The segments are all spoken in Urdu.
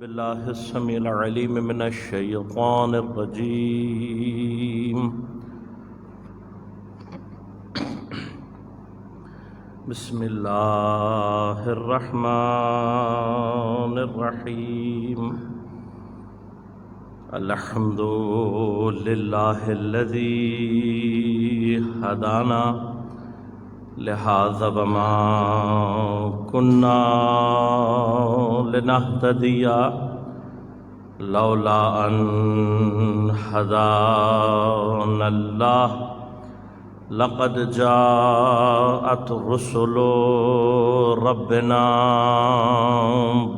باللہ السمیع العلیم من الشیطان الرجیم بسم اللہ الرحمن الرحیم الحمد للہ الذی ہدانا لہذا وما كنا لنهتدي لولا أن هدانا الله لقد جاءت رسل ربنا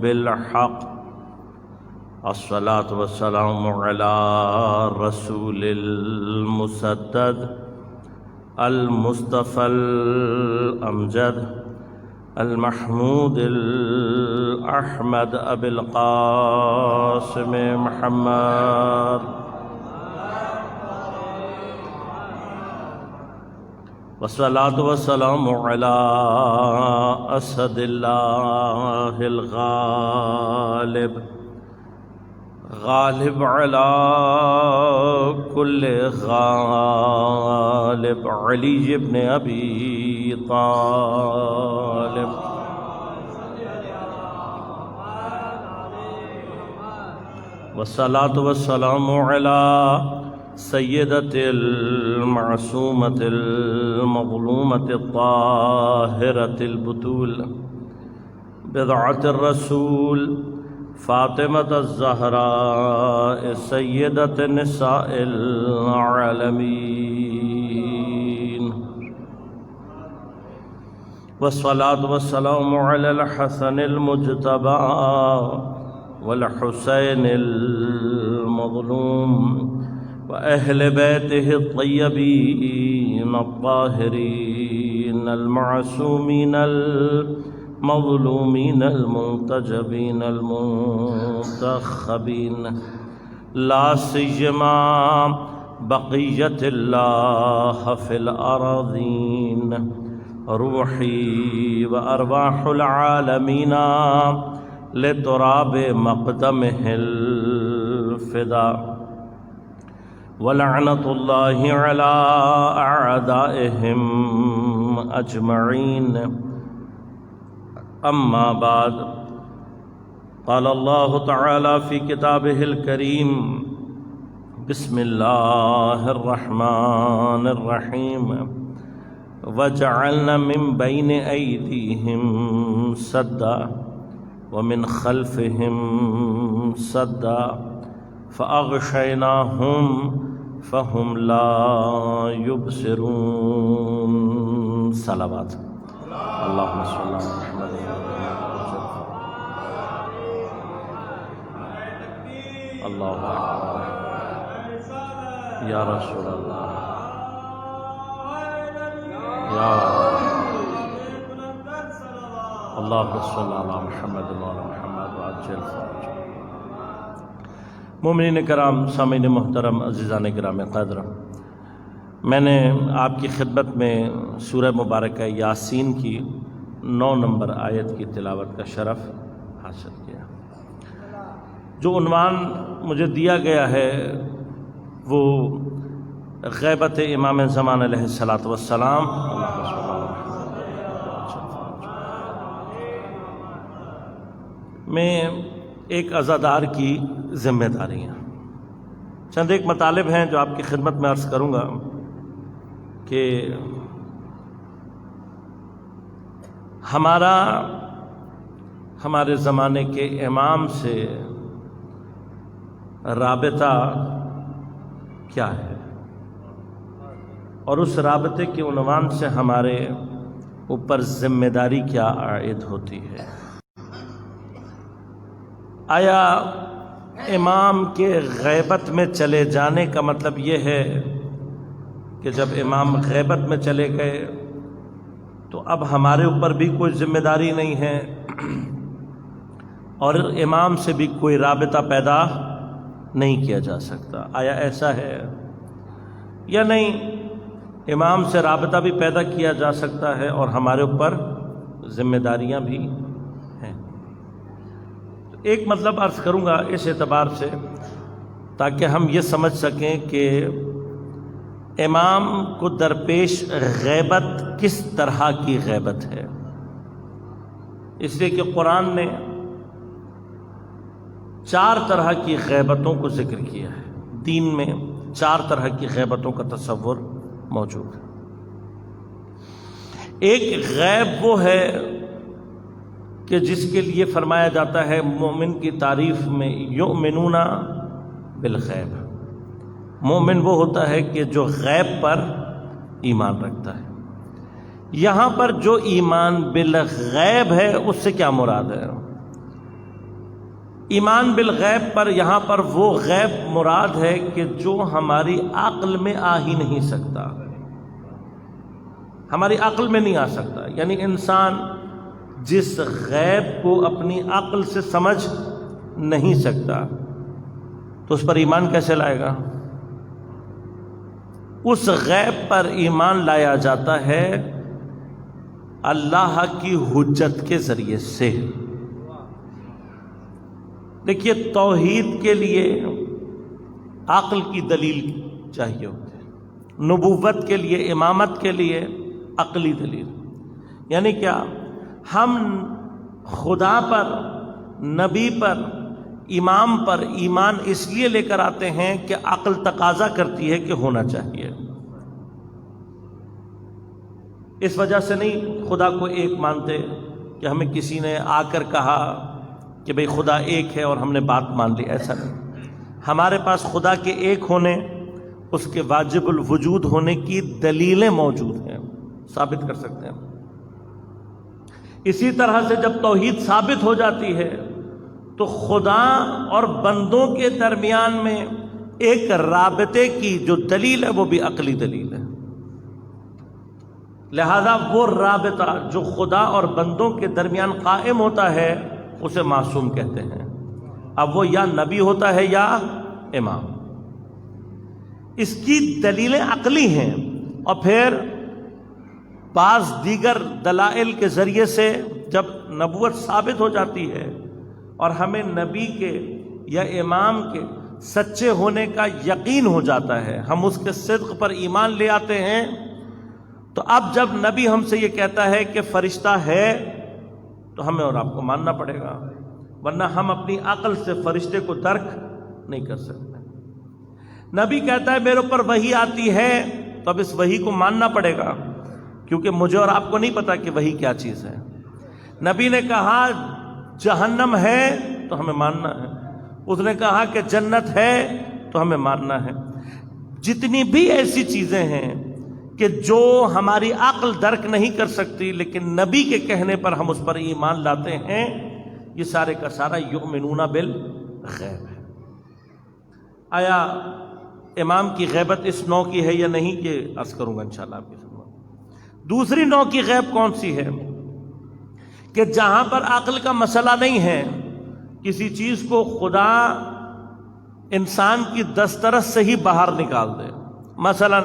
بالحق الصلاة والسلام على رسول المسدد المصطفى الأمجد المحمود الأحمد أبي القاسم محمد والصلاة والسلام على أسد الله الغالب غالب على كل غالب علي بن أبي طالب والصلاة والسلام على سيدة المعصومة المظلومة الطاهرة البتول بضعة الرسول فاطمة الزهراء سيدة نساء العالمين والصلاة والسلام على الحسن المجتبى والحسين المظلوم وأهل بيته الطيبين الطاهرين المعصومين المظلومين المنتجبين المنتخبين لا سيما بقية الله في الأراضين روحي وأرواح العالمين لتراب مقدمه الفداء ولعنة الله على أعدائهم أجمعين أما بعد قال الله تعالى في كتابه الكريم بسم الله الرحمن الرحيم وجعلنا من بين أيديهم سدا ومن خلفهم سدا فأغشيناهم فهم لا يبصرون صلوات اللهم صل على محمد اللہ اکبر یا رسول اللہ یا اللہم صل علی محمد وعلی محمد وعجل فرجہ۔ مومنین کرام، سامعین محترم، عزیزان گرامی قدر، میں نے آپ کی خدمت میں سورہ مبارکہ یاسین کی 9 نمبر آیت کی تلاوت کا شرف حاصل کیا۔ جو عنوان مجھے دیا گیا ہے وہ غیبت امام زمان علیہ السلام میں ایک عزادار کی ذمہ داریاں، چند ایک مطالب ہیں جو آپ کی خدمت میں عرض کروں گا کہ ہمارے زمانے کے امام سے رابطہ کیا ہے، اور اس رابطے کے عنوان سے ہمارے اوپر ذمہ داری کیا عائد ہوتی ہے۔ آیا امام کے غیبت میں چلے جانے کا مطلب یہ ہے کہ جب امام غیبت میں چلے گئے تو اب ہمارے اوپر بھی کوئی ذمہ داری نہیں ہے اور امام سے بھی کوئی رابطہ پیدا نہیں کیا جا سکتا؟ آیا ایسا ہے یا نہیں؟ امام سے رابطہ بھی پیدا کیا جا سکتا ہے اور ہمارے اوپر ذمہ داریاں بھی ہیں۔ ایک مطلب عرض کروں گا اس اعتبار سے تاکہ ہم یہ سمجھ سکیں کہ امام کو درپیش غیبت کس طرح کی غیبت ہے، اس لیے کہ قرآن نے 4 طرح کی غیبتوں کو ذکر کیا ہے۔ دین میں 4 طرح کی غیبتوں کا تصور موجود ہے۔ ایک غیب وہ ہے کہ جس کے لیے فرمایا جاتا ہے مومن کی تعریف میں یؤمنون بالغیب، مومن وہ ہوتا ہے کہ جو غیب پر ایمان رکھتا ہے۔ یہاں پر جو ایمان بالغیب ہے اس سے کیا مراد ہے؟ ایمان بالغیب پر یہاں پر وہ غیب مراد ہے کہ جو ہماری عقل میں آ ہی نہیں سکتا، ہماری عقل میں نہیں آ سکتا، یعنی انسان جس غیب کو اپنی عقل سے سمجھ نہیں سکتا تو اس پر ایمان کیسے لائے گا؟ اس غیب پر ایمان لایا جاتا ہے اللہ کی حجت کے ذریعے سے۔ دیکھیے، توحید کے لیے عقل کی دلیل چاہیے ہوتی ہے، نبوت کے لیے، امامت کے لیے عقلی دلیل۔ یعنی کیا؟ ہم خدا پر، نبی پر، امام پر ایمان اس لیے لے کر آتے ہیں کہ عقل تقاضا کرتی ہے کہ ہونا چاہیے، اس وجہ سے نہیں خدا کو ایک مانتے کہ ہمیں کسی نے آ کر کہا کہ بھئی خدا ایک ہے اور ہم نے بات مان لی، ایسا نہیں۔ ہمارے پاس خدا کے ایک ہونے، اس کے واجب الوجود ہونے کی دلیلیں موجود ہیں، ثابت کر سکتے ہیں۔ اسی طرح سے جب توحید ثابت ہو جاتی ہے تو خدا اور بندوں کے درمیان میں ایک رابطے کی جو دلیل ہے وہ بھی عقلی دلیل ہے۔ لہذا وہ رابطہ جو خدا اور بندوں کے درمیان قائم ہوتا ہے اسے معصوم کہتے ہیں۔ اب وہ یا نبی ہوتا ہے یا امام، اس کی دلیلیں عقلی ہیں، اور پھر بعض دیگر دلائل کے ذریعے سے جب نبوت ثابت ہو جاتی ہے اور ہمیں نبی کے یا امام کے سچے ہونے کا یقین ہو جاتا ہے، ہم اس کے صدق پر ایمان لے آتے ہیں، تو اب جب نبی ہم سے یہ کہتا ہے کہ فرشتہ ہے تو ہمیں اور آپ کو ماننا پڑے گا، ورنہ ہم اپنی عقل سے فرشتے کو درک نہیں کر سکتے۔ نبی کہتا ہے میرے اوپر وحی آتی ہے تو اب اس وحی کو ماننا پڑے گا، کیونکہ مجھے اور آپ کو نہیں پتا کہ وحی کیا چیز ہے۔ نبی نے کہا جہنم ہے تو ہمیں ماننا ہے، اس نے کہا کہ جنت ہے تو ہمیں ماننا ہے۔ جتنی بھی ایسی چیزیں ہیں کہ جو ہماری عقل درک نہیں کر سکتی لیکن نبی کے کہنے پر ہم اس پر ایمان لاتے ہیں، یہ سارے کا سارا یؤمنون بالغیب ہے۔ آیا امام کی غیبت اس نوع کی ہے یا نہیں، کہ عرض کروں گا انشاءاللہ آپ کی خدمت۔ دوسری نوع کی غیب کون سی ہے؟ کہ جہاں پر عقل کا مسئلہ نہیں ہے، کسی چیز کو خدا انسان کی دسترس سے ہی باہر نکال دے۔ مثلا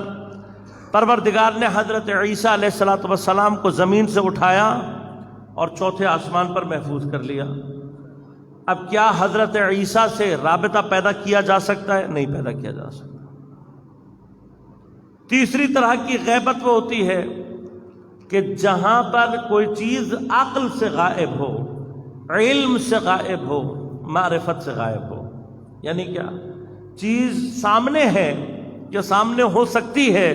پروردگار نے حضرت عیسیٰ علیہ السلام کو زمین سے اٹھایا اور چوتھے آسمان پر محفوظ کر لیا۔ اب کیا حضرت عیسیٰ سے رابطہ پیدا کیا جا سکتا ہے؟ نہیں پیدا کیا جا سکتا۔ تیسری طرح کی غیبت وہ ہوتی ہے کہ جہاں پر کوئی چیز عقل سے غائب ہو، علم سے غائب ہو، معرفت سے غائب ہو۔ یعنی کیا؟ چیز سامنے ہے، جو سامنے ہو سکتی ہے،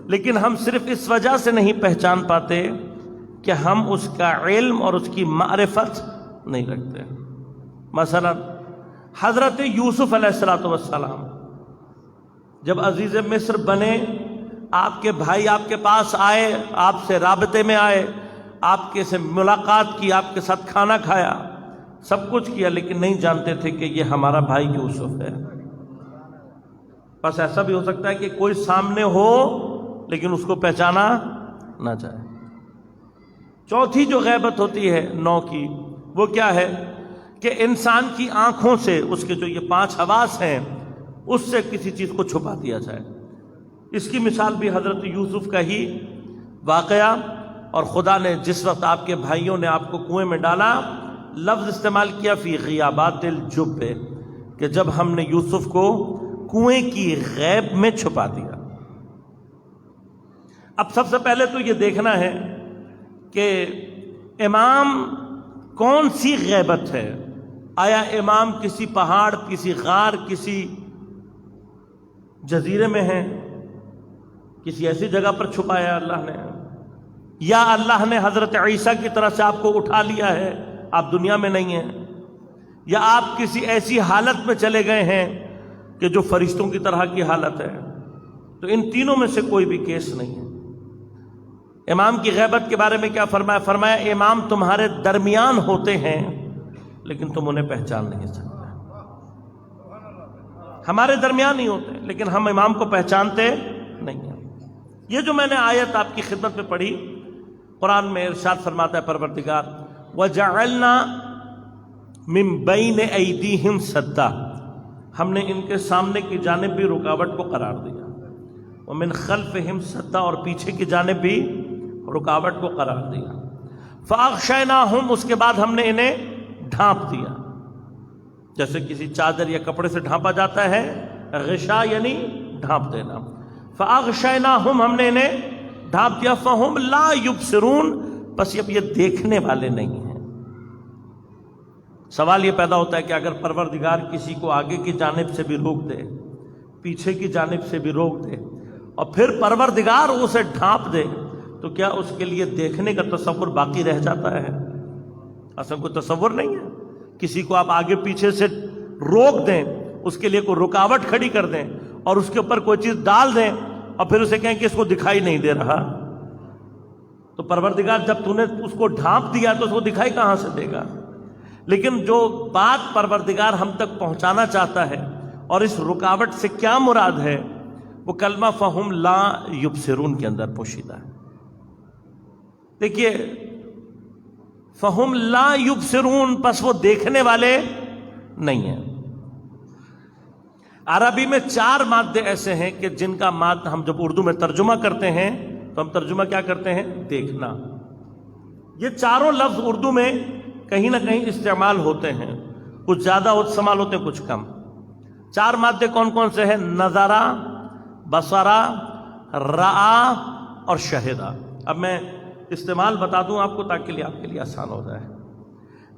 لیکن ہم صرف اس وجہ سے نہیں پہچان پاتے کہ ہم اس کا علم اور اس کی معرفت نہیں رکھتے۔ مثلا حضرت یوسف علیہ السلام جب عزیز مصر بنے، آپ کے بھائی آپ کے پاس آئے، آپ سے رابطے میں آئے، آپ کے سے ملاقات کی، آپ کے ساتھ کھانا کھایا، سب کچھ کیا، لیکن نہیں جانتے تھے کہ یہ ہمارا بھائی یوسف ہے۔ بس ایسا بھی ہو سکتا ہے کہ کوئی سامنے ہو لیکن اس کو پہچانا نہ جائے۔ چوتھی جو غیبت ہوتی ہے نو کی، وہ کیا ہے؟ کہ انسان کی آنکھوں سے، اس کے جو یہ 5 حواس ہیں، اس سے کسی چیز کو چھپا دیا جائے۔ اس کی مثال بھی حضرت یوسف کا ہی واقعہ، اور خدا نے جس وقت آپ کے بھائیوں نے آپ کو کنویں میں ڈالا لفظ استعمال کیا فی غیابات الجب، کہ جب ہم نے یوسف کو کنویں کی غیب میں چھپا دیا۔ اب سب سے پہلے تو یہ دیکھنا ہے کہ امام کون سی غیبت ہے۔ آیا امام کسی پہاڑ، کسی غار، کسی جزیرے میں ہے، کسی ایسی جگہ پر چھپایا اللہ نے، یا اللہ نے حضرت عیسیٰ کی طرح سے آپ کو اٹھا لیا ہے، آپ دنیا میں نہیں ہیں، یا آپ کسی ایسی حالت میں چلے گئے ہیں کہ جو فرشتوں کی طرح کی حالت ہے؟ تو ان تینوں میں سے کوئی بھی کیس نہیں ہے۔ امام کی غیبت کے بارے میں کیا فرمایا؟ فرمایا امام تمہارے درمیان ہوتے ہیں لیکن تم انہیں پہچان نہیں سکتے۔ ہمارے درمیان ہی ہوتے ہیں لیکن ہم امام کو پہچانتے نہیں ہیں۔ یہ جو میں نے آیت آپ کی خدمت میں پڑھی، قرآن میں ارشاد فرماتا ہے پروردگار وَجَعَلْنَا مِن بَيْنِ أَيْدِيهِمْ سَدًّا، ہم نے ان کے سامنے کی جانب بھی رکاوٹ کو قرار دیا، وَمِن خَلْفِهِمْ سَدًّا، اور پیچھے کی جانب بھی رکاوٹ کو قرار دیا، فَأَغْشَيْنَاهُمْ، اس کے بعد ہم نے انہیں ڈھانپ دیا، جیسے کسی چادر یا کپڑے سے ڈھانپا جاتا ہے، غشا یعنی ڈھانپ دینا، فَأَغْشَيْنَاهُمْ، ہم نے انہیں ڈھانپ دیا، فَهُمْ لَا يُبْصِرُونَ، بس اب یہ دیکھنے والے نہیں ہیں۔ سوال یہ پیدا ہوتا ہے کہ اگر پروردگار کسی کو آگے کی جانب سے بھی روک دے، پیچھے کی جانب سے بھی روک دے، اور پھر پروردگار اسے ڈھانپ دے، تو کیا اس کے لیے دیکھنے کا تصور باقی رہ جاتا ہے؟ اصل کوئی تصور نہیں ہے۔ کسی کو آپ آگے پیچھے سے روک دیں، اس کے لیے کوئی رکاوٹ کھڑی کر دیں اور اس کے اوپر کوئی چیز ڈال دیں اور پھر اسے کہیں کہ اس کو دکھائی نہیں دے رہا، تو پروردگار جب تو نے اس کو ڈھانپ دیا تو اس کو دکھائی کہاں سے دے گا؟ لیکن جو بات پروردگار ہم تک پہنچانا چاہتا ہے اور اس رکاوٹ سے کیا مراد ہے، وہ کلمہ فہم لا یبصرون کے اندر پوشیدہ ہے۔ دیکھیے فہم لا یبصرون، پس وہ دیکھنے والے نہیں ہیں۔ عربی میں 4 مادے ایسے ہیں کہ جن کا ماد ہم جب اردو میں ترجمہ کرتے ہیں تو ہم ترجمہ کیا کرتے ہیں؟ دیکھنا۔ یہ چاروں لفظ اردو میں کہیں نہ کہیں استعمال ہوتے ہیں، کچھ زیادہ استعمال ہوتے ہیں، کچھ کم۔ 4 مادے کون کون سے ہیں؟ نظرہ، بصرہ، رعا اور شہدہ۔ اب میں استعمال بتا دوں آپ کو تاکہ آپ کے لیے آسان ہو جائے۔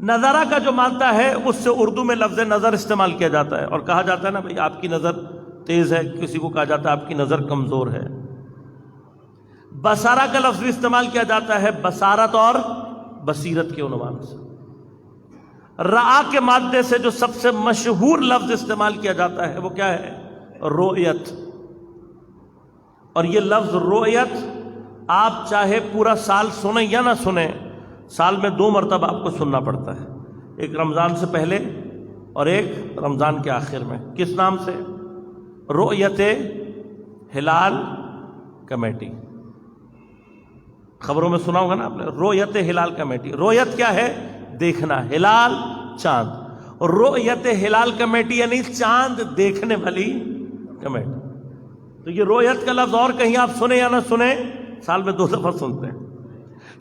نظرہ کا جو مادہ ہے اس سے اردو میں لفظ نظر استعمال کیا جاتا ہے، اور کہا جاتا ہے نا بھئی آپ کی نظر تیز ہے، کسی کو کہا جاتا ہے آپ کی نظر کمزور ہے۔ بصرہ کا لفظ بھی استعمال کیا جاتا ہے بصارت اور بصیرت کے عنوان سے۔ رعا کے مادے سے جو سب سے مشہور لفظ استعمال کیا جاتا ہے وہ کیا ہے؟ رؤیت۔ اور یہ لفظ رؤیت آپ چاہے پورا سال سنیں یا نہ سنیں، سال میں 2 مرتبہ آپ کو سننا پڑتا ہے، ایک رمضان سے پہلے اور ایک رمضان کے آخر میں۔ کس نام سے؟ رؤیت ہلال کمیٹی۔ خبروں میں سنا ہوگا نا آپ نے، رؤیت ہلال کمیٹی۔ رؤیت کیا ہے؟ دیکھنا، ہلال چاند، اور رؤیت ہلال کمیٹی یعنی چاند دیکھنے والی کمیٹی۔ تو یہ رؤیت کا لفظ اور کہیں آپ سنیں یا نہ سنیں، سال میں 2 دفعہ سنتے ہیں۔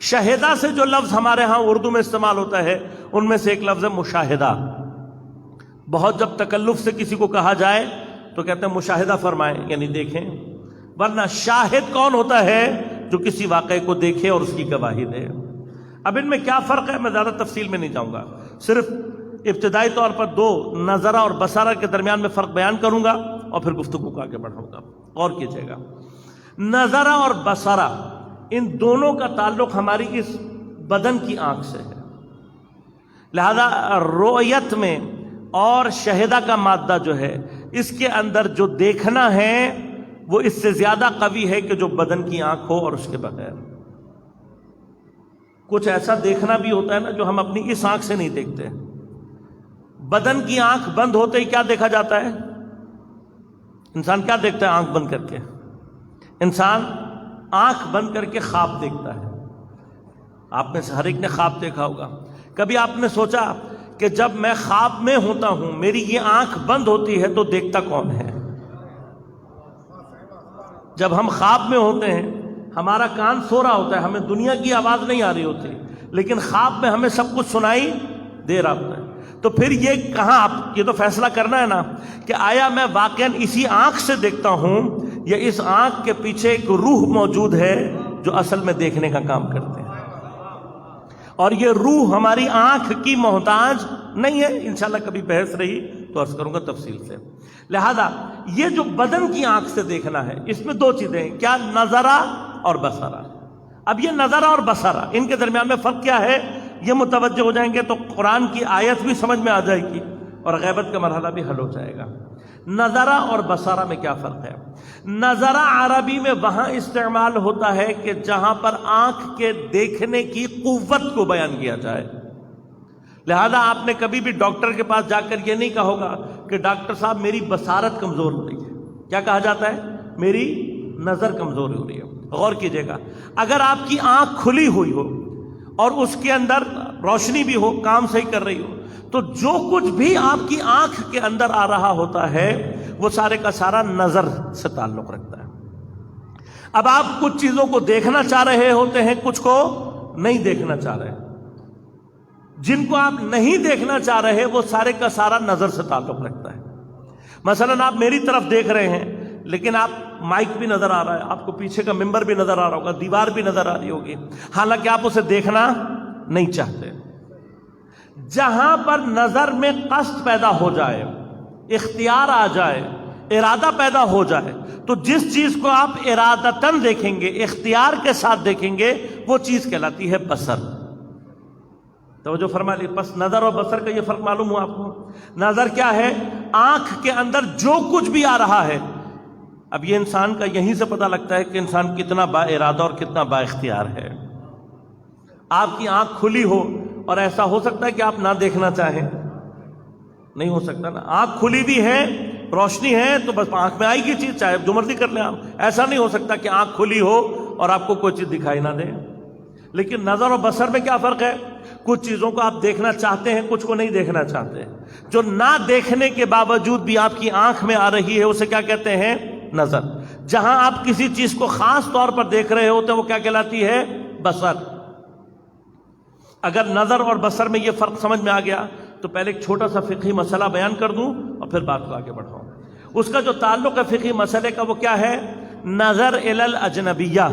شہدہ سے جو لفظ ہمارے ہاں اردو میں استعمال ہوتا ہے ان میں سے ایک لفظ ہے مشاہدہ۔ بہت جب تکلف سے کسی کو کہا جائے تو کہتے ہیں مشاہدہ فرمائیں، یعنی دیکھیں، ورنہ شاہد کون ہوتا ہے؟ جو کسی واقعے کو دیکھے اور اس کی گواہی دے۔ اب ان میں کیا فرق ہے میں زیادہ تفصیل میں نہیں جاؤں گا، صرف ابتدائی طور پر 2 نظرہ اور بصارہ کے درمیان میں فرق بیان کروں گا اور پھر گفتگو کو آگے بڑھاؤں گا۔ غور کیجیے گا، نظرہ اور بصرہ ان دونوں کا تعلق ہماری اس بدن کی آنکھ سے ہے، لہذا رؤیت میں اور شہدہ کا مادہ جو ہے اس کے اندر جو دیکھنا ہے وہ اس سے زیادہ قوی ہے کہ جو بدن کی آنکھ ہو اور اس کے بغیر۔ کچھ ایسا دیکھنا بھی ہوتا ہے نا جو ہم اپنی اس آنکھ سے نہیں دیکھتے۔ بدن کی آنکھ بند ہوتے ہی کیا دیکھا جاتا ہے؟ انسان کیا دیکھتا ہے آنکھ بند کر کے؟ انسان آنکھ بند کر کے خواب دیکھتا ہے۔ آپ میں سے ہر ایک نے خواب دیکھا ہوگا۔ کبھی آپ نے سوچا کہ جب میں خواب میں ہوتا ہوں میری یہ آنکھ بند ہوتی ہے تو دیکھتا کون ہے؟ جب ہم خواب میں ہوتے ہیں ہمارا کان سو رہا ہوتا ہے، ہمیں دنیا کی آواز نہیں آ رہی ہوتی، لیکن خواب میں ہمیں سب کچھ سنائی دیر آتا ہے. تو پھر یہ کہاں آپ یہ تو فیصلہ کرنا ہے نا کہ آیا میں واقعاً اسی آنکھ سے دیکھتا ہوں یا اس آنکھ کے پیچھے ایک روح موجود ہے جو اصل میں دیکھنے کا کام کرتے ہیں. اور یہ روح ہماری آنکھ کی محتاج نہیں ہے. انشاءاللہ کبھی بحث رہی تو عرض کروں گا تفصیل سے. لہذا یہ جو بدن کی آنکھ سے دیکھنا ہے اس میں دو چیزیں ہیں، کیا نظرہ اور بصرہ. اب یہ نظرہ اور بصرہ ان کے درمیان میں فرق کیا ہے یہ متوجہ ہو جائیں گے تو قرآن کی آیت بھی سمجھ میں آ جائے گی اور غیبت کا مرحلہ بھی حل ہو جائے گا. نظرہ اور بصرہ میں کیا فرق ہے؟ نظرہ عربی میں وہاں استعمال ہوتا ہے کہ جہاں پر آنکھ کے دیکھنے کی قوت کو بیان کیا جائے. لہذا آپ نے کبھی بھی ڈاکٹر کے پاس جا کر یہ نہیں کہا ہوگا کہ ڈاکٹر صاحب میری بصارت کمزور ہو رہی ہے. کیا کہا جاتا ہے؟ میری نظر کمزور ہو رہی ہے. غور کیجئے گا، اگر آپ کی آنکھ کھلی ہوئی ہو اور اس کے اندر روشنی بھی ہو، کام صحیح کر رہی ہو، تو جو کچھ بھی آپ کی آنکھ کے اندر آ رہا ہوتا ہے وہ سارے کا سارا نظر سے تعلق رکھتا ہے. اب آپ کچھ چیزوں کو دیکھنا چاہ رہے ہوتے ہیں، کچھ کو نہیں دیکھنا چاہ رہے. جن کو آپ نہیں دیکھنا چاہ رہے وہ سارے کا سارا نظر سے تعلق رکھتا ہے. مثلا آپ میری طرف دیکھ رہے ہیں لیکن آپ مائک بھی نظر آ رہا ہے، آپ کو پیچھے کا ممبر بھی نظر آ رہا ہوگا، دیوار بھی نظر آ رہی ہوگی، حالانکہ آپ اسے دیکھنا نہیں چاہتے. جہاں پر نظر میں قصد پیدا ہو جائے، اختیار آ جائے، ارادہ پیدا ہو جائے، تو جس چیز کو آپ ارادتاً دیکھیں گے، اختیار کے ساتھ دیکھیں گے، وہ چیز کہلاتی ہے بصر. توجہ فرما لی. پس نظر اور بصر کا یہ فرق معلوم ہوا آپ کو. نظر کیا ہے؟ آنکھ کے اندر جو کچھ بھی آ رہا ہے. اب یہ انسان کا یہیں سے پتہ لگتا ہے کہ انسان کتنا با ارادہ اور کتنا با اختیار ہے. آپ کی آنکھ کھلی ہو اور ایسا ہو سکتا ہے کہ آپ نہ دیکھنا چاہیں؟ نہیں ہو سکتا نا. آنکھ کھلی بھی ہے، روشنی ہے تو بس آنکھ میں آئے گی چیز، چاہے جو مرضی کر لیں آپ. ایسا نہیں ہو سکتا کہ آنکھ کھلی ہو اور آپ کو کوئی چیز دکھائی نہ دے. لیکن نظر اور بصر میں کیا فرق ہے؟ کچھ چیزوں کو آپ دیکھنا چاہتے ہیں، کچھ کو نہیں دیکھنا چاہتے. جو نہ دیکھنے کے باوجود بھی آپ کی آنکھ میں آ رہی ہے اسے کیا کہتے ہیں؟ نظر. جہاں آپ کسی چیز کو خاص طور پر دیکھ رہے ہوتے ہیں وہ کیا کہلاتی ہے؟ بصر. اگر نظر اور بصر میں یہ فرق سمجھ میں آ گیا تو پہلے ایک چھوٹا سا فقہی مسئلہ بیان کر دوں اور پھر بات کو آگے بڑھاؤں. اس کا جو تعلق ہے فقہی مسئلے کا وہ کیا ہے؟ نظر الی الاجنبیہ،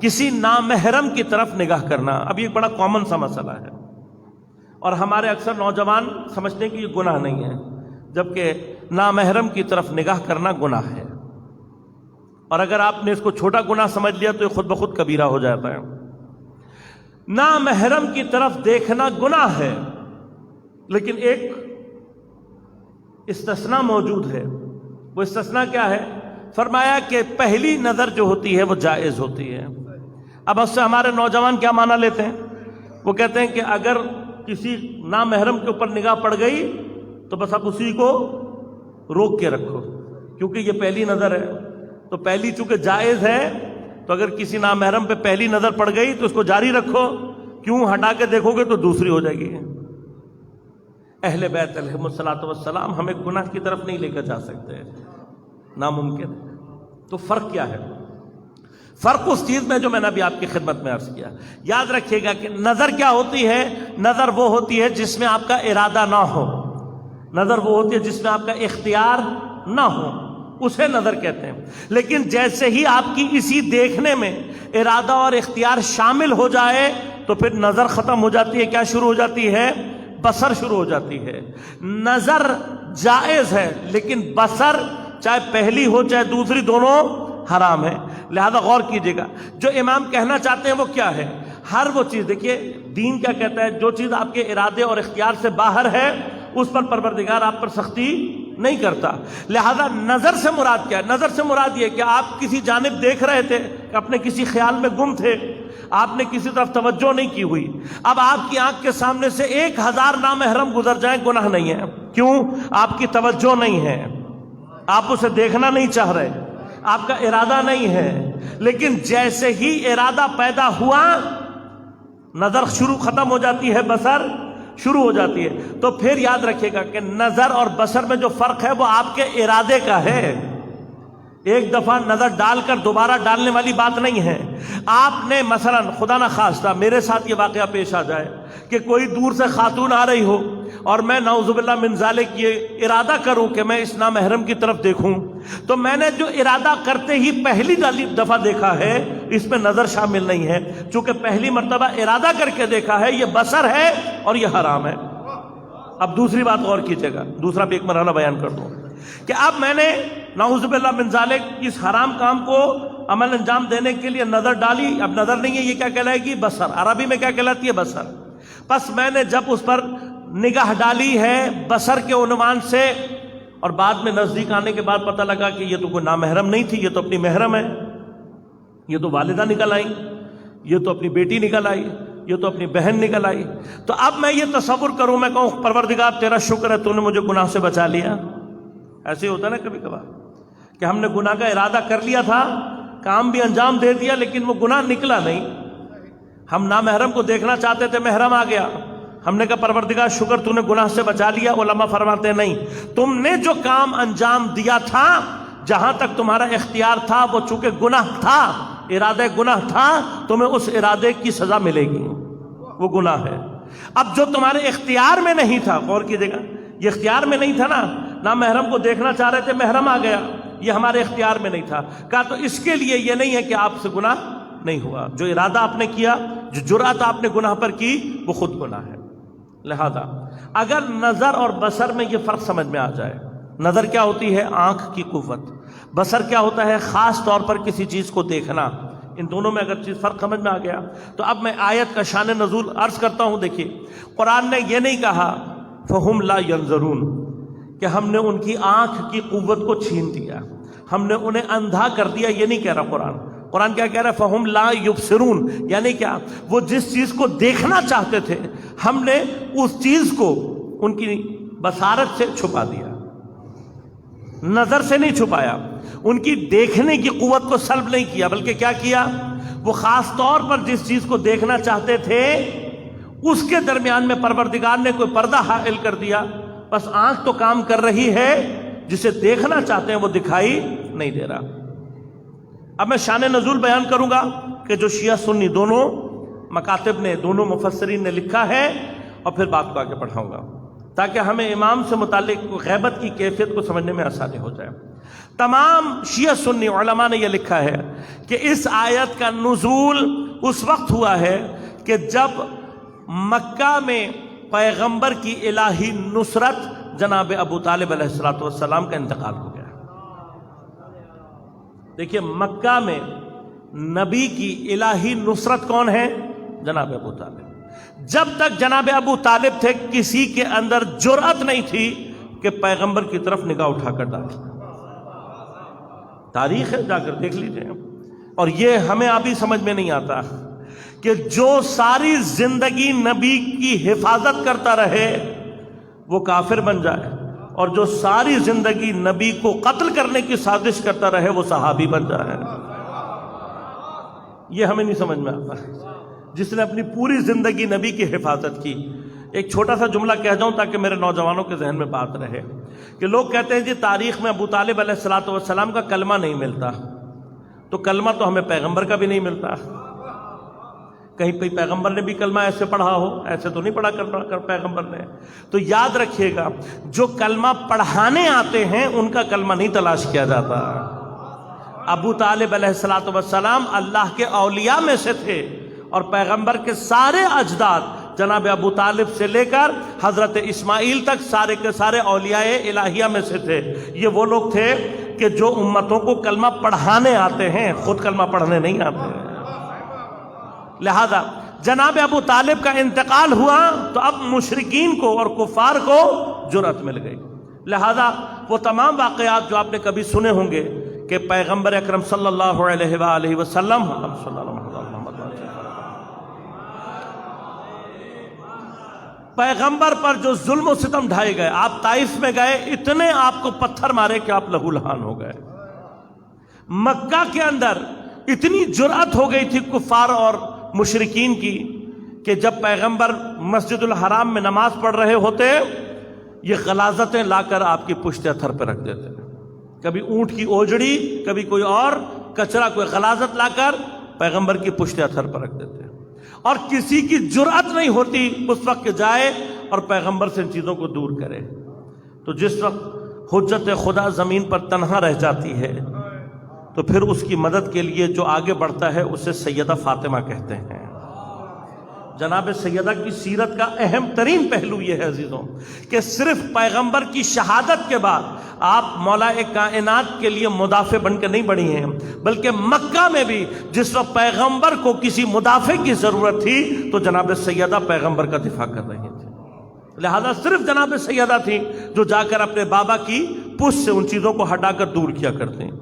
کسی نامحرم کی طرف نگاہ کرنا. اب یہ بڑا کامن سا مسئلہ ہے اور ہمارے اکثر نوجوان سمجھتے ہیں کہ یہ گناہ نہیں ہے، جبکہ نامحرم کی طرف نگاہ کرنا گناہ ہے. اور اگر آپ نے اس کو چھوٹا گناہ سمجھ لیا تو یہ خود بخود کبیرہ ہو جاتا ہے. نامحرم کی طرف دیکھنا گناہ ہے، لیکن ایک استثناء موجود ہے. وہ استثناء کیا ہے؟ فرمایا کہ پہلی نظر جو ہوتی ہے وہ جائز ہوتی ہے. اب اس سے ہمارے نوجوان کیا معنی لیتے ہیں؟ وہ کہتے ہیں کہ اگر کسی نامحرم کے اوپر نگاہ پڑ گئی تو بس آپ اسی کو روک کے رکھو، کیونکہ یہ پہلی نظر ہے. تو پہلی چونکہ جائز ہے تو اگر کسی نامحرم پہ پہلی نظر پڑ گئی تو اس کو جاری رکھو، کیوں ہٹا کے دیکھو گے تو دوسری ہو جائے گی. اہل بیت علیہم الصلوۃ والسلام ہمیں گناہ کی طرف نہیں لے کر جا سکتے، ناممکن. تو فرق کیا ہے؟ فرق اس چیز میں جو میں نے ابھی آپ کی خدمت میں عرض کیا. یاد رکھیے گا کہ نظر کیا ہوتی ہے؟ نظر وہ ہوتی ہے جس میں آپ کا ارادہ نہ ہو. نظر وہ ہوتی ہے جس میں آپ کا اختیار نہ ہو، اسے نظر کہتے ہیں. لیکن جیسے ہی آپ کی اسی دیکھنے میں ارادہ اور اختیار شامل ہو جائے تو پھر نظر ختم ہو جاتی ہے. کیا شروع ہو جاتی ہے؟ بصر شروع ہو جاتی ہے. نظر جائز ہے لیکن بصر چاہے پہلی ہو چاہے دوسری دونوں حرام ہے. لہذا غور کیجئے گا جو امام کہنا چاہتے ہیں وہ کیا ہے. ہر وہ چیز، دیکھیے دین کیا کہتا ہے، جو چیز آپ کے ارادے اور اختیار سے باہر ہے اس پر پروردگار آپ پر سختی نہیں کرتا. لہذا نظر سے مراد کیا ہے؟ نظر سے مراد یہ کہ آپ کسی جانب دیکھ رہے تھے، اپنے کسی خیال میں گم تھے، آپ نے کسی طرف توجہ نہیں کی ہوئی. اب آپ کی آنکھ کے سامنے سے 1000 نامحرم گزر جائیں، گناہ نہیں ہے. کیوں؟ آپ کی توجہ نہیں ہے، آپ اسے دیکھنا نہیں چاہ رہے، آپ کا ارادہ نہیں ہے. لیکن جیسے ہی ارادہ پیدا ہوا نظر شروع ختم ہو جاتی ہے، بصر شروع ہو جاتی ہے. تو پھر یاد رکھیے گا کہ نظر اور بصر میں جو فرق ہے وہ آپ کے ارادے کا ہے. ایک دفعہ نظر ڈال کر دوبارہ ڈالنے والی بات نہیں ہے۔ آپ نے مثلا خدا نہ خواستہ میرے ساتھ یہ واقعہ پیش آ جائے کہ کوئی دور سے خاتون آ رہی ہو اور میں نعوذ باللہ من ذالک یہ ارادہ کروں کہ میں اس نامحرم کی طرف دیکھوں، تو میں نے جو ارادہ کرتے ہی پہلی دفعہ دیکھا ہے اس میں نظر شامل نہیں ہے، چونکہ پہلی مرتبہ ارادہ کر کے دیکھا ہے، یہ بصر ہے اور یہ حرام ہے۔ اب دوسری بات غور کیجیے گا، دوسرا بھی ایک مرحلہ بیان کر دوں کہ اب میں نے نعوذ باللہ من ذالک اس حرام کام کو عمل انجام دینے کے لیے نظر ڈالی، اب نظر نہیں ہے، یہ کیا کہلائے گی؟ بصر۔ عربی میں کیا کہلاتی ہے؟ بصر۔ پس میں نے جب اس پر نگاہ ڈالی ہے بصر کے عنوان سے، اور بعد میں نزدیک آنے کے بعد پتہ لگا کہ یہ تو کوئی نامحرم نہیں تھی، یہ تو اپنی محرم ہے، یہ تو والدہ نکل آئی، یہ تو اپنی بیٹی نکل آئی، یہ تو اپنی بہن نکل آئی۔ تو اب میں یہ تصور کروں، میں کہوں پروردگار تیرا شکر ہے تو نے مجھے گناہ سے بچا لیا۔ ایسے ہوتا ہے نا کبھی کبھار کہ ہم نے گناہ کا ارادہ کر لیا تھا، کام بھی انجام دے دیا، لیکن وہ گناہ نکلا نہیں۔ ہم نامحرم کو دیکھنا چاہتے تھے، محرم آ گیا، ہم نے کہا پروردگار شکر تو نے گناہ سے بچا لیا۔ علماء فرماتے ہیں نہیں، تم نے جو کام انجام دیا تھا، جہاں تک تمہارا اختیار تھا، وہ چونکہ گناہ تھا، ارادہ گناہ تھا، تمہیں اس ارادے کی سزا ملے گی، وہ گناہ ہے۔ اب جو تمہارے اختیار میں نہیں تھا، غور کیجیے گا، یہ اختیار میں نہیں تھا نا محرم کو دیکھنا چاہ رہے تھے، محرم آ گیا، یہ ہمارے اختیار میں نہیں تھا، کہا تو اس کے لیے یہ نہیں ہے کہ آپ سے گناہ نہیں ہوا، جو ارادہ آپ نے کیا، جو جرأت آپ نے گناہ پر کی، وہ خود گناہ ہے۔ لہذا اگر نظر اور بصر میں یہ فرق سمجھ میں آ جائے، نظر کیا ہوتی ہے؟ آنکھ کی قوت، بصر کیا ہوتا ہے؟ خاص طور پر کسی چیز کو دیکھنا، ان دونوں میں اگر چیز فرق سمجھ میں آ گیا تو اب میں آیت کا شان نزول عرض کرتا ہوں۔ دیکھیے، قرآن نے یہ نہیں کہا فہم لا ینظرون کہ ہم نے ان کی آنکھ کی قوت کو چھین دیا، ہم نے انہیں اندھا کر دیا، یہ نہیں کہہ رہا قرآن کیا کہہ رہا ہے؟ فہم لا یبصرون، یعنی کیا؟ وہ جس چیز کو دیکھنا چاہتے تھے ہم نے اس چیز کو ان کی بصارت سے چھپا دیا، نظر سے نہیں چھپایا، ان کی دیکھنے کی قوت کو سلب نہیں کیا، بلکہ کیا کیا؟ وہ خاص طور پر جس چیز کو دیکھنا چاہتے تھے اس کے درمیان میں پروردگار نے کوئی پردہ حائل کر دیا، بس آنکھ تو کام کر رہی ہے، جسے دیکھنا چاہتے ہیں وہ دکھائی نہیں دے رہا۔ اب میں شان نزول بیان کروں گا کہ جو شیعہ سنی دونوں مکاتب نے، دونوں مفسرین نے لکھا ہے، اور پھر بات کو آگے بڑھاؤں گا تاکہ ہمیں امام سے متعلق غیبت کی کیفیت کو سمجھنے میں آسانی ہو جائے۔ تمام شیعہ سنی علماء نے یہ لکھا ہے کہ اس آیت کا نزول اس وقت ہوا ہے کہ جب مکہ میں پیغمبر کی الہی نصرت جناب ابو طالب علیہ السلام کا انتقال ہو گیا۔ دیکھیے، مکہ میں نبی کی الہی نصرت کون ہے؟ جناب ابو طالب۔ جب تک جناب ابو طالب تھے کسی کے اندر جرأت نہیں تھی کہ پیغمبر کی طرف نگاہ اٹھا کر ڈالے۔ تاریخ ہے، جا کر دیکھ لیجئے۔ اور یہ ہمیں ابھی سمجھ میں نہیں آتا کہ جو ساری زندگی نبی کی حفاظت کرتا رہے وہ کافر بن جائے، اور جو ساری زندگی نبی کو قتل کرنے کی سازش کرتا رہے وہ صحابی بن جائے۔ یہ ہمیں نہیں سمجھ میں آتا۔ جس نے اپنی پوری زندگی نبی کی حفاظت کی، ایک چھوٹا سا جملہ کہہ جاؤں تاکہ میرے نوجوانوں کے ذہن میں بات رہے کہ لوگ کہتے ہیں جی تاریخ میں ابو طالب علیہ السلام کا کلمہ نہیں ملتا، تو کلمہ تو ہمیں پیغمبر کا بھی نہیں ملتا۔ کہیں پہ پیغمبر نے بھی کلمہ ایسے پڑھا ہو؟ ایسے تو نہیں پڑھا کر پیغمبر نے۔ تو یاد رکھیے گا، جو کلمہ پڑھانے آتے ہیں ان کا کلمہ نہیں تلاش کیا جاتا۔ ابو طالب علیہ السلام اللہ کے اولیاء میں سے تھے، اور پیغمبر کے سارے اجداد جناب ابو طالب سے لے کر حضرت اسماعیل تک سارے کے سارے اولیاء الہیہ میں سے تھے۔ یہ وہ لوگ تھے کہ جو امتوں کو کلمہ پڑھانے آتے ہیں، خود کلمہ پڑھنے نہیں آتے ہیں۔ لہذا جناب ابو طالب کا انتقال ہوا تو اب مشرکین کو اور کفار کو جرأت مل گئی۔ لہذا وہ تمام واقعات جو آپ نے کبھی سنے ہوں گے کہ پیغمبر اکرم صلی اللہ علیہ وآلہ وسلم پیغمبر پر جو ظلم و ستم ڈھائے گئے، آپ طائف میں گئے، اتنے آپ کو پتھر مارے کہ آپ لہو لہان ہو گئے۔ مکہ کے اندر اتنی جرأت ہو گئی تھی کفار اور مشرکین کی کہ جب پیغمبر مسجد الحرام میں نماز پڑھ رہے ہوتے، یہ غلاظتیں لا کر آپ کی پشت اتھر پہ رکھ دیتے، کبھی اونٹ کی اوجڑی، کبھی کوئی اور کچرا، کوئی غلاظت لا کر پیغمبر کی پشت اتھر پر رکھ دیتے، اور کسی کی جرأت نہیں ہوتی اس وقت کہ جائے اور پیغمبر سے ان چیزوں کو دور کرے۔ تو جس وقت حجت خدا زمین پر تنہا رہ جاتی ہے تو پھر اس کی مدد کے لیے جو آگے بڑھتا ہے اسے سیدہ فاطمہ کہتے ہیں۔ جناب سیدہ کی سیرت کا اہم ترین پہلو یہ ہے عزیزوں کہ صرف پیغمبر کی شہادت کے بعد آپ مولا کائنات کے لیے مدافع بن کے نہیں بڑھی ہیں، بلکہ مکہ میں بھی جس وقت پیغمبر کو کسی مدافع کی ضرورت تھی تو جناب سیدہ پیغمبر کا دفاع کر رہی تھی۔ لہذا صرف جناب سیدہ تھی جو جا کر اپنے بابا کی پشت سے ان چیزوں کو ہٹا کر دور کیا کرتے ہیں۔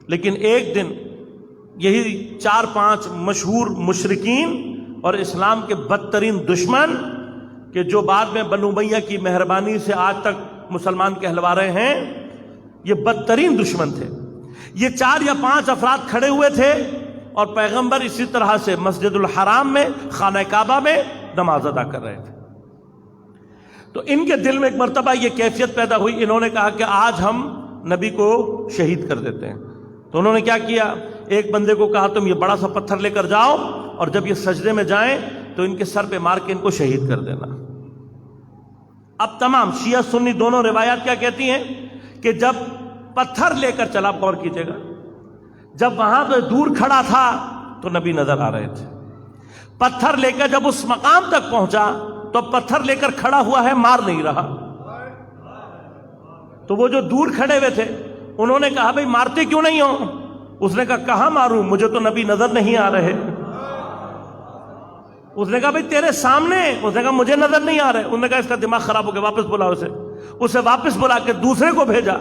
لیکن ایک دن یہی 4-5 مشہور مشرکین اور اسلام کے بدترین دشمن کہ جو بعد میں بنو امیہ کی مہربانی سے آج تک مسلمان کہلوا رہے ہیں، یہ بدترین دشمن تھے۔ یہ 4 یا 5 افراد کھڑے ہوئے تھے اور پیغمبر اسی طرح سے مسجد الحرام میں، خانہ کعبہ میں نماز ادا کر رہے تھے۔ تو ان کے دل میں ایک مرتبہ یہ کیفیت پیدا ہوئی، انہوں نے کہا کہ آج ہم نبی کو شہید کر دیتے ہیں۔ تو انہوں نے کیا کیا، ایک بندے کو کہا تم یہ بڑا سا پتھر لے کر جاؤ اور جب یہ سجدے میں جائیں تو ان کے سر پہ مار کے ان کو شہید کر دینا۔ اب تمام شیعہ سنی دونوں روایات کیا کہتی ہیں کہ جب پتھر لے کر چلا، غور کیجئے گا، جب وہاں پہ دور کھڑا تھا تو نبی نظر آ رہے تھے، پتھر لے کر جب اس مقام تک پہنچا تو پتھر لے کر کھڑا ہوا ہے، مار نہیں رہا۔ تو وہ جو دور کھڑے ہوئے تھے انہوں نے کہا بھئی مارتے کیوں نہیں ہو؟ اس نے کہا کہاں ماروں، مجھے تو نبی نظر نہیں آ رہے۔ اس نے کہا بھئی تیرے سامنے، اس نے کہا مجھے نظر نہیں آ رہے۔ انہوں نے کہا اس کا دماغ خراب ہو گیا، واپس بلا اسے واپس بلا کے دوسرے کو بھیجا۔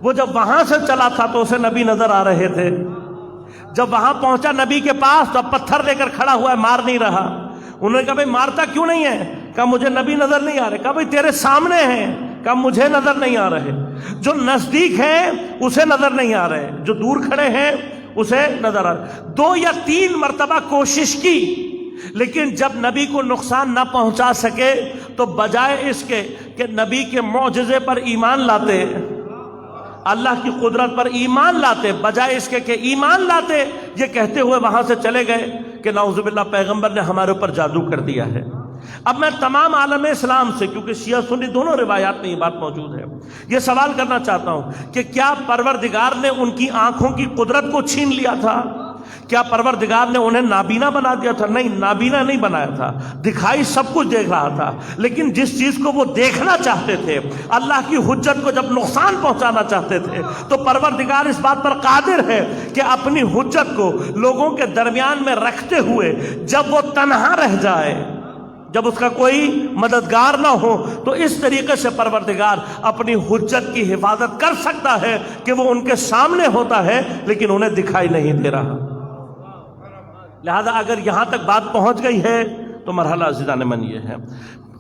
وہ جب وہاں سے چلا تھا تو اسے نبی نظر آ رہے تھے، جب وہاں پہنچا نبی کے پاس تو اب پتھر لے کر کھڑا ہوا ہے، مار نہیں رہا۔ انہوں نے کہا بھئی مارتا کیوں نہیں ہے؟ کہا مجھے نبی نظر نہیں آ رہے۔ کہا بھئی تیرے سامنے ہیں۔ کہا مجھے نظر نہیں آ رہے۔ جو نزدیک ہیں اسے نظر نہیں آ رہے، جو دور کھڑے ہیں اسے نظر آ رہے۔ 2 یا 3 مرتبہ کوشش کی، لیکن جب نبی کو نقصان نہ پہنچا سکے تو بجائے اس کے کہ نبی کے معجزے پر ایمان لاتے، اللہ کی قدرت پر ایمان لاتے، بجائے اس کے کہ ایمان لاتے، یہ کہتے ہوئے وہاں سے چلے گئے کہ نعوذ باللہ پیغمبر نے ہمارے اوپر جادو کر دیا ہے۔ اب میں تمام عالم اسلام سے، کیونکہ شیعہ سنی دونوں روایات میں یہ بات موجود ہے، یہ سوال کرنا چاہتا ہوں کہ کیا پروردگار نے ان کی آنکھوں کی قدرت کو چھین لیا تھا؟ کیا پروردگار نے انہیں نابینا بنا دیا تھا؟ نہیں، نابینا نہیں بنایا تھا، دکھائی سب کچھ دیکھ رہا تھا، لیکن جس چیز کو وہ دیکھنا چاہتے تھے، اللہ کی حجت کو جب نقصان پہنچانا چاہتے تھے، تو پروردگار اس بات پر قادر ہے کہ اپنی حجت کو لوگوں کے درمیان میں رکھتے ہوئے جب وہ تنہا رہ جائے، جب اس کا کوئی مددگار نہ ہو، تو اس طریقے سے پروردگار اپنی حجت کی حفاظت کر سکتا ہے کہ وہ ان کے سامنے ہوتا ہے لیکن انہیں دکھائی نہیں دے رہا۔ لہذا اگر یہاں تک بات پہنچ گئی ہے تو مرحلہ عزیزان من یہ ہے،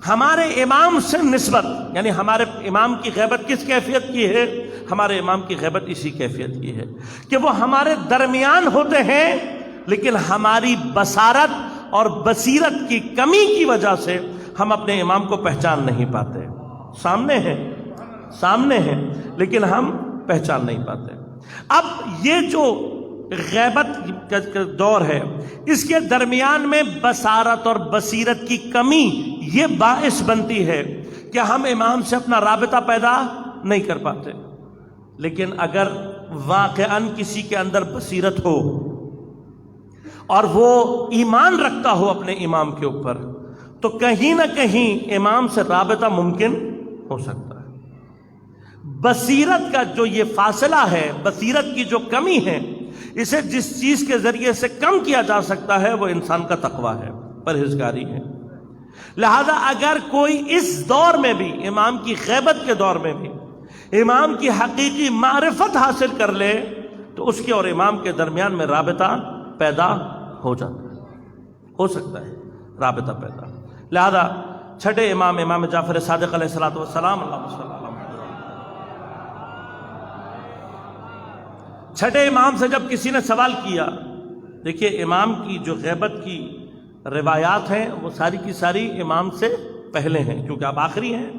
ہمارے امام سے نسبت، یعنی ہمارے امام کی غیبت کس کیفیت کی ہے؟ ہمارے امام کی غیبت اسی کیفیت کی ہے کہ وہ ہمارے درمیان ہوتے ہیں، لیکن ہماری بصارت اور بصیرت کی کمی کی وجہ سے ہم اپنے امام کو پہچان نہیں پاتے۔ سامنے ہیں لیکن ہم پہچان نہیں پاتے۔ اب یہ جو غیبت کا دور ہے، اس کے درمیان میں بصارت اور بصیرت کی کمی یہ باعث بنتی ہے کہ ہم امام سے اپنا رابطہ پیدا نہیں کر پاتے۔ لیکن اگر واقعاً کسی کے اندر بصیرت ہو اور وہ ایمان رکھتا ہو اپنے امام کے اوپر، تو کہیں نہ کہیں امام سے رابطہ ممکن ہو سکتا ہے۔ بصیرت کا جو یہ فاصلہ ہے، بصیرت کی جو کمی ہے، اسے جس چیز کے ذریعے سے کم کیا جا سکتا ہے وہ انسان کا تقویٰ ہے، پرہیزگاری ہے۔ لہذا اگر کوئی اس دور میں بھی، امام کی غیبت کے دور میں بھی، امام کی حقیقی معرفت حاصل کر لے تو اس کے اور امام کے درمیان میں رابطہ پیدا ہو جاتا ہے، ہو سکتا ہے رابطہ پیدا۔ لہذا چھٹے امام، امام جعفر صادق علیہ السلام، اللہم صلی اللہ علیہ وسلم، چھٹے امام سے جب کسی نے سوال کیا، دیکھیے امام کی جو غیبت کی روایات ہیں وہ ساری کی ساری امام سے پہلے ہیں، کیونکہ آپ آخری ہیں،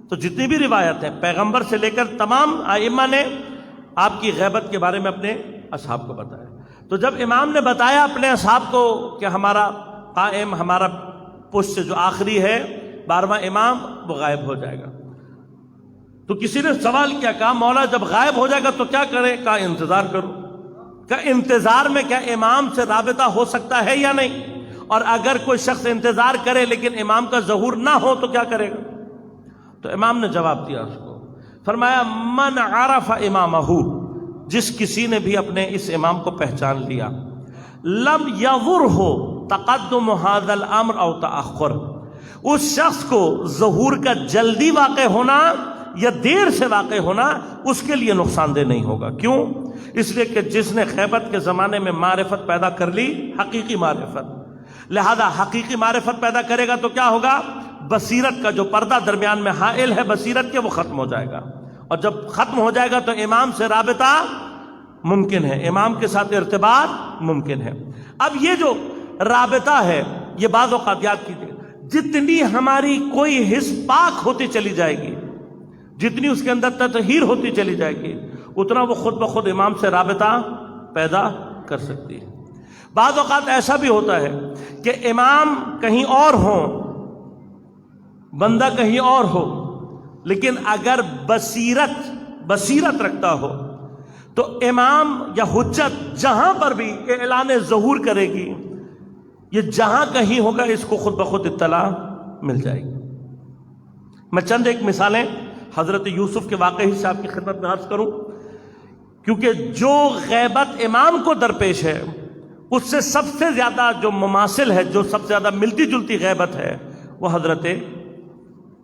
تو جتنی بھی روایت ہیں پیغمبر سے لے کر تمام ائمہ نے آپ کی غیبت کے بارے میں اپنے اصحاب کو بتایا۔ تو جب امام نے بتایا اپنے اصحاب کو کہ ہمارا قائم، ہمارا پشت جو آخری ہے 12واں امام، وہ غائب ہو جائے گا، تو کسی نے سوال کیا، کہا مولا جب غائب ہو جائے گا تو کیا کریں؟ کہا انتظار کرو۔ کہ انتظار میں کیا امام سے رابطہ ہو سکتا ہے یا نہیں؟ اور اگر کوئی شخص انتظار کرے لیکن امام کا ظہور نہ ہو تو کیا کرے گا؟ تو امام نے جواب دیا اس کو، فرمایا من عرف امامہ، جس کسی نے بھی اپنے اس امام کو پہچان لیا، لم یضرہ تقدم ھذا الامر او تاخر، اس شخص کو ظہور کا جلدی واقع ہونا یا دیر سے واقع ہونا اس کے لیے نقصان دہ نہیں ہوگا۔ کیوں؟ اس لیے کہ جس نے غیبت کے زمانے میں معرفت پیدا کر لی، حقیقی معرفت، لہذا حقیقی معرفت پیدا کرے گا تو کیا ہوگا؟ بصیرت کا جو پردہ درمیان میں حائل ہے بصیرت کے، وہ ختم ہو جائے گا، اور جب ختم ہو جائے گا تو امام سے رابطہ ممکن ہے، امام کے ساتھ ارتباط ممکن ہے۔ اب یہ جو رابطہ ہے، یہ بعض اوقات یاد کیجیے، جتنی ہماری کوئی حس پاک ہوتی چلی جائے گی، جتنی اس کے اندر تطہیر ہوتی چلی جائے گی، اتنا وہ خود بخود امام سے رابطہ پیدا کر سکتی ہے۔ بعض اوقات ایسا بھی ہوتا ہے کہ امام کہیں اور ہوں، بندہ کہیں اور ہو، لیکن اگر بصیرت رکھتا ہو تو امام یا حجت جہاں پر بھی اعلان ظہور کرے گی، یہ جہاں کہیں ہوگا اس کو خود بخود اطلاع مل جائے گی۔ میں چند ایک مثالیں حضرت یوسف کے واقعے سے آپ کی خدمت میں عرض کروں، کیونکہ جو غیبت امام کو درپیش ہے اس سے سب سے زیادہ جو مماثل ہے، جو سب سے زیادہ ملتی جلتی غیبت ہے، وہ حضرت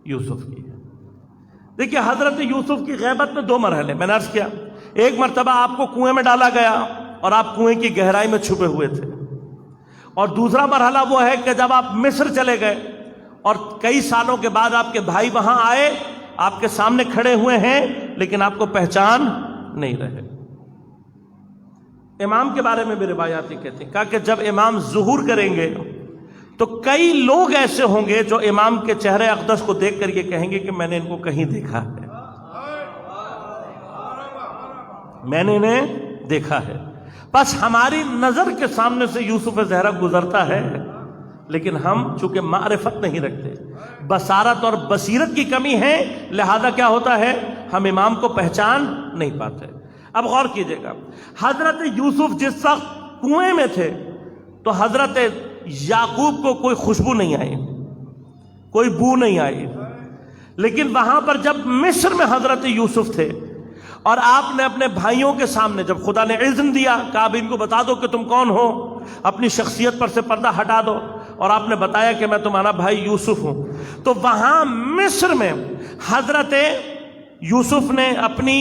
یوسف کی ہے۔ دیکھیے حضرت یوسف کی غیبت میں 2 مرحلے، میں نے عرض کیا، ایک مرتبہ آپ کو کنویں میں ڈالا گیا اور آپ کنویں کی گہرائی میں چھپے ہوئے تھے، اور دوسرا مرحلہ وہ ہے کہ جب آپ مصر چلے گئے اور کئی سالوں کے بعد آپ کے بھائی وہاں آئے، آپ کے سامنے کھڑے ہوئے ہیں لیکن آپ کو پہچان نہیں رہے۔ امام کے بارے میں بھی روایات یہ کہتے ہیں، کہا کہ جب امام ظہور کریں گے تو کئی لوگ ایسے ہوں گے جو امام کے چہرے اقدس کو دیکھ کر یہ کہیں گے کہ میں نے ان کو کہیں دیکھا ہے، میں نے انہیں دیکھا ہے۔ بس ہماری نظر کے سامنے سے یوسف زہرا گزرتا ہے، لیکن ہم چونکہ معرفت نہیں رکھتے، بصارت اور بصیرت کی کمی ہے، لہذا کیا ہوتا ہے، ہم امام کو پہچان نہیں پاتے۔ اب غور کیجئے گا، حضرت یوسف جس وقت کنویں میں تھے تو حضرت یعقوب کو کوئی خوشبو نہیں آئی، کوئی بو نہیں آئی، لیکن وہاں پر جب مصر میں حضرت یوسف تھے اور آپ نے اپنے بھائیوں کے سامنے جب خدا نے اذن دیا، کہا اب ان کو بتا دو کہ تم کون ہو، اپنی شخصیت پر سے پردہ ہٹا دو، اور آپ نے بتایا کہ میں تمہارا بھائی یوسف ہوں، تو وہاں مصر میں حضرت یوسف نے اپنی